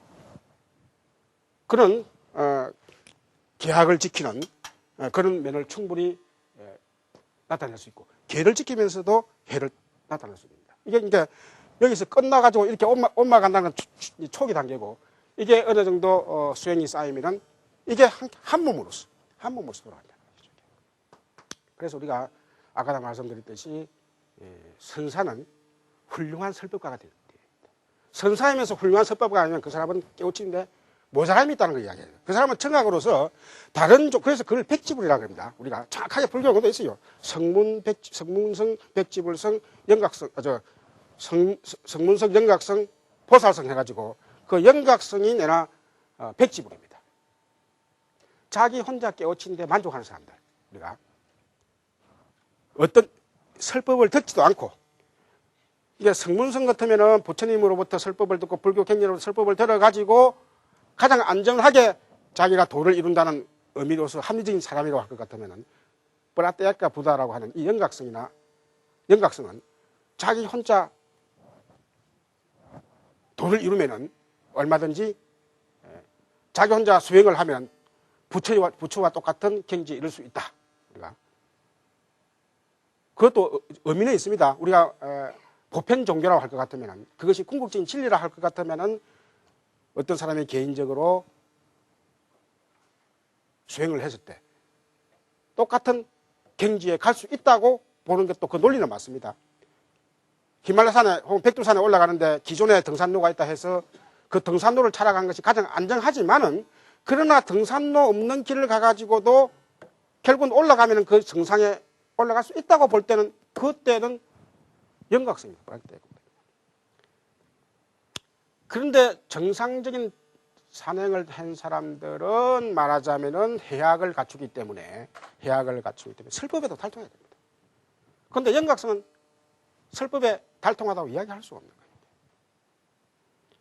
그런 계약을 지키는 그런 면을 충분히 나타낼 수 있고, 계를 지키면서도 해를 나타낼 수 있습니다. 이게 그러니까 여기서 끝나가지고 이렇게 옮아간다는 건 초기 단계고, 이게 어느 정도 수행이 쌓이면은 이게 한 몸으로서 돌아간다는 거죠. 그래서 우리가 아까 말씀드렸듯이 선사는 훌륭한 설법가가 됩니다. 선사이면서 훌륭한 설법가가 아니면 그 사람은 깨우치는데 모자람이 있다는 걸 이야기해요. 그 사람은 청각으로서 그래서 그걸 백지불이라고 합니다. 우리가 정확하게 불교에도 있어요. 성문성, 백지불성, 영각성, 성문성, 영각성, 보살성 해가지고 그 영각성이 내나 백지불입니다. 자기 혼자 깨우치는데 만족하는 사람들. 우리가 어떤 설법을 듣지도 않고, 이게 성문성 같으면은 부처님으로부터 설법을 듣고 불교 경전으로 설법을 들어가지고 가장 안전하게 자기가 도를 이룬다는 의미로서 합리적인 사람이라고 할 것 같으면은 브라떼야카 부다라고 하는 이 영각성은 자기 혼자 도를 이루면은 얼마든지 자기 혼자 수행을 하면 부처와 똑같은 경지에 이룰 수 있다. 우리가 그것도 의미는 있습니다. 우리가 보편 종교라고 할 것 같으면은, 그것이 궁극적인 진리라 할 것 같으면은 어떤 사람이 개인적으로 수행을 했을 때 똑같은 경지에 갈 수 있다고 보는 것도 그 논리는 맞습니다. 히말라산에 혹은 백두산에 올라가는데 기존에 등산로가 있다 해서 그 등산로를 찾아간 것이 가장 안정하지만은 그러나 등산로 없는 길을 가가지고도 결국은 올라가면은 그 정상에 올라갈 수 있다고 볼 때는 그때는 영각성이 부각되고. 그런데 정상적인 산행을 한 사람들은 말하자면은 해악을 갖추기 때문에 설법에도 달통해야 됩니다. 그런데 영각성은 설법에 달통하다고 이야기할 수가 없는 거예요.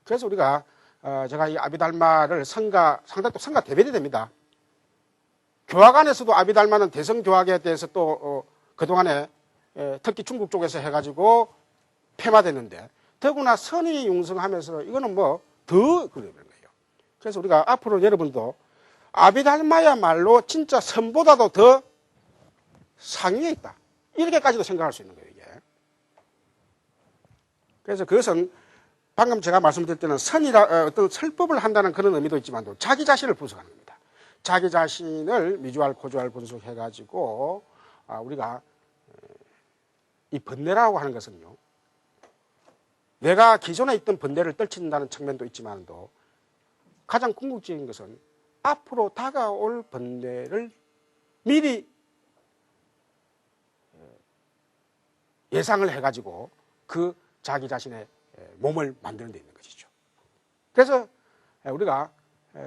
그래서 우리가 제가 이 아비달마를 상당히 또 성가 대변이 됩니다. 교학 안에서도 아비달마는 대성교학에 대해서 또 그동안에 특히 중국 쪽에서 해가지고 폐마됐는데 더구나 선이 융성하면서 이거는 뭐 더 그러는 거예요. 그래서 우리가 앞으로 여러분도 아비달마야말로 진짜 선보다도 더 상위에 있다. 이렇게까지도 생각할 수 있는 거예요, 이게. 그래서 그것은 방금 제가 말씀드릴 때는 어떤 설법을 한다는 그런 의미도 있지만도 자기 자신을 분석하는 겁니다. 자기 자신을 미주알, 고주알 분석해가지고 우리가 이 번뇌라고 하는 것은요. 내가 기존에 있던 번뇌를 떨친다는 측면도 있지만도 가장 궁극적인 것은 앞으로 다가올 번뇌를 미리 예상을 해가지고 그 자기 자신의 몸을 만드는 데 있는 것이죠. 그래서 우리가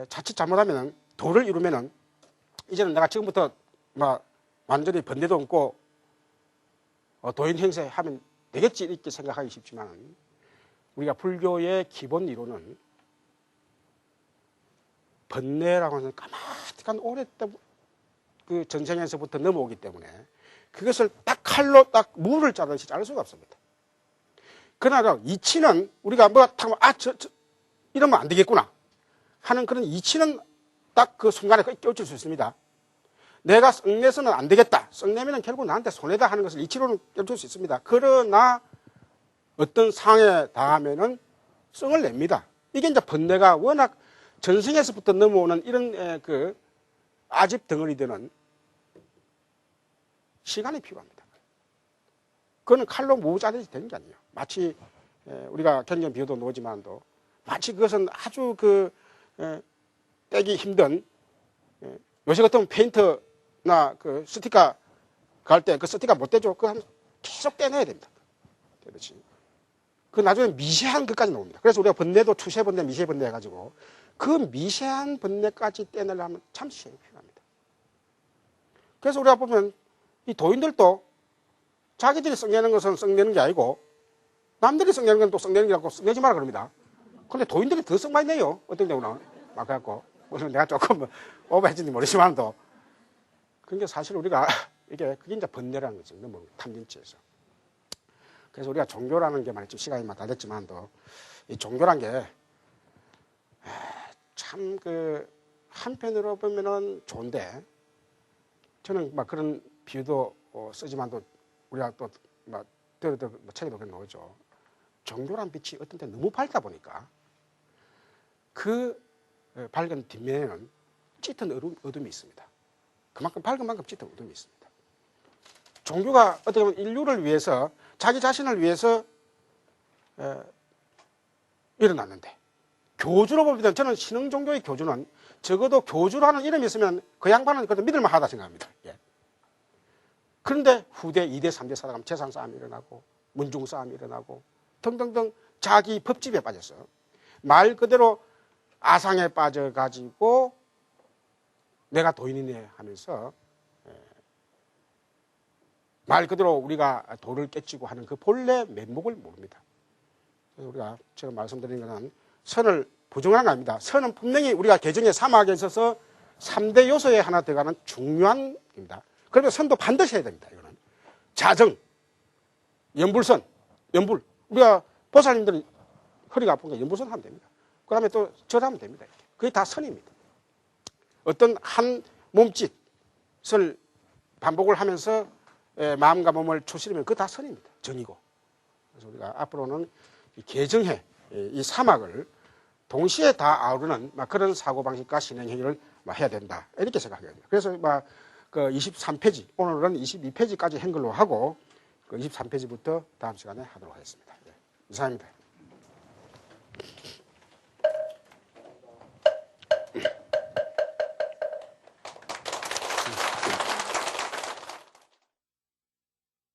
자칫 잘못하면 도를 이루면은 이제는 내가 지금부터 막 완전히 번뇌도 없고 도인 행세하면 되겠지 이렇게 생각하기 쉽지만 우리가 불교의 기본 이론은 번뇌라고 하는 까마득한 오랫동안 그 전생에서부터 넘어오기 때문에 그것을 딱 칼로 딱 무를 자르듯이 자를 수가 없습니다. 그러나 이치는 우리가 이러면 안 되겠구나 하는 그런 이치는 딱 그 순간에 껴질 수 있습니다. 내가 썩내서는 안 되겠다. 썩내면 결국 나한테 손해다 하는 것을 이치로는 껴줄 수 있습니다. 그러나 어떤 상에 닿으면은 성을 냅니다. 이게 이제 번뇌가 워낙 전생에서부터 넘어오는 이런 그 아집 덩어리 되는 시간이 필요합니다. 그거는 칼로 무자르지 되는 게 아니에요. 마치 우리가 경전 비유도 나오지만도 마치 그것은 아주 떼기 힘든 요새 같으면 페인트나 그 스티커 갈 때 그 스티커 못 떼죠. 그거 계속 떼내야 됩니다. 그렇지. 그 나중에 미세한 것까지 나옵니다. 그래서 우리가 번뇌도 추세 번뇌, 미세 번뇌 해가지고 그 미세한 번뇌까지 떼내려면 참 시간이 필요합니다. 그래서 우리가 보면 이 도인들도 자기들이 썩내는 것은 썩내는 게 아니고 남들이 썩내는 건 또 썩내는 게 아니고 썩내지 마라 그럽니다. 근데 도인들이 더 썩 많이 내요. 어떤 경우는. 막 그래갖고. 물론 내가 조금 오버해진지 모르지만도. 그러니까 사실 우리가 그게 이제 번뇌라는 거죠. 너무 탐진치에서. 그래서 우리가 종교라는 게 말이죠. 시간이 다 됐지만도 이 종교란 게 참 한편으로 보면은 좋은데 저는 막 그런 비유도 쓰지만도 우리가 또 막 책에도 그런 나오죠. 종교란 빛이 어떤 때 너무 밝다 보니까 그 밝은 뒷면에는 짙은 어둠이 있습니다. 그만큼 밝은 만큼 짙은 어둠이 있습니다. 종교가 어떻게 보면 인류를 위해서 자기 자신을 위해서 일어났는데 교주로 보면 저는 신흥 종교의 교주는 적어도 교주라는 이름이 있으면 그 양반은 그래도 믿을만 하다 생각합니다. 예. 그런데 후대 2대, 3대 사다가면 재산 싸움이 일어나고 문중 싸움이 일어나고 등등등 자기 법집에 빠졌어. 말 그대로 아상에 빠져가지고 내가 도인이네 하면서 말 그대로 우리가 도를 깨치고 하는 그 본래 면목을 모릅니다. 그래서 우리가 지금 말씀드린 것은 선을 부정한 거 아닙니다. 선은 분명히 우리가 개정의 사막에 있어서 3대 요소에 하나 들어가는 중요한 겁니다. 그러면 선도 반드시 해야 됩니다. 이거는 자정, 연불선, 연불. 우리가 보살님들은 허리가 아프니까 연불선 하면 됩니다. 그 다음에 또 절하면 됩니다. 그게 다 선입니다. 어떤 한 몸짓을 반복을 하면서 마음과 몸을 추스리면 그거 다 선입니다. 정이고. 그래서 우리가 앞으로는 이 개정해 이 사막을 동시에 다 아우르는 그런 사고방식과 진행행위를 해야 된다. 이렇게 생각하거든요. 그래서 그 23페이지, 오늘은 22페이지까지 한 걸로 하고 그 23페이지부터 다음 시간에 하도록 하겠습니다. 이상입니다.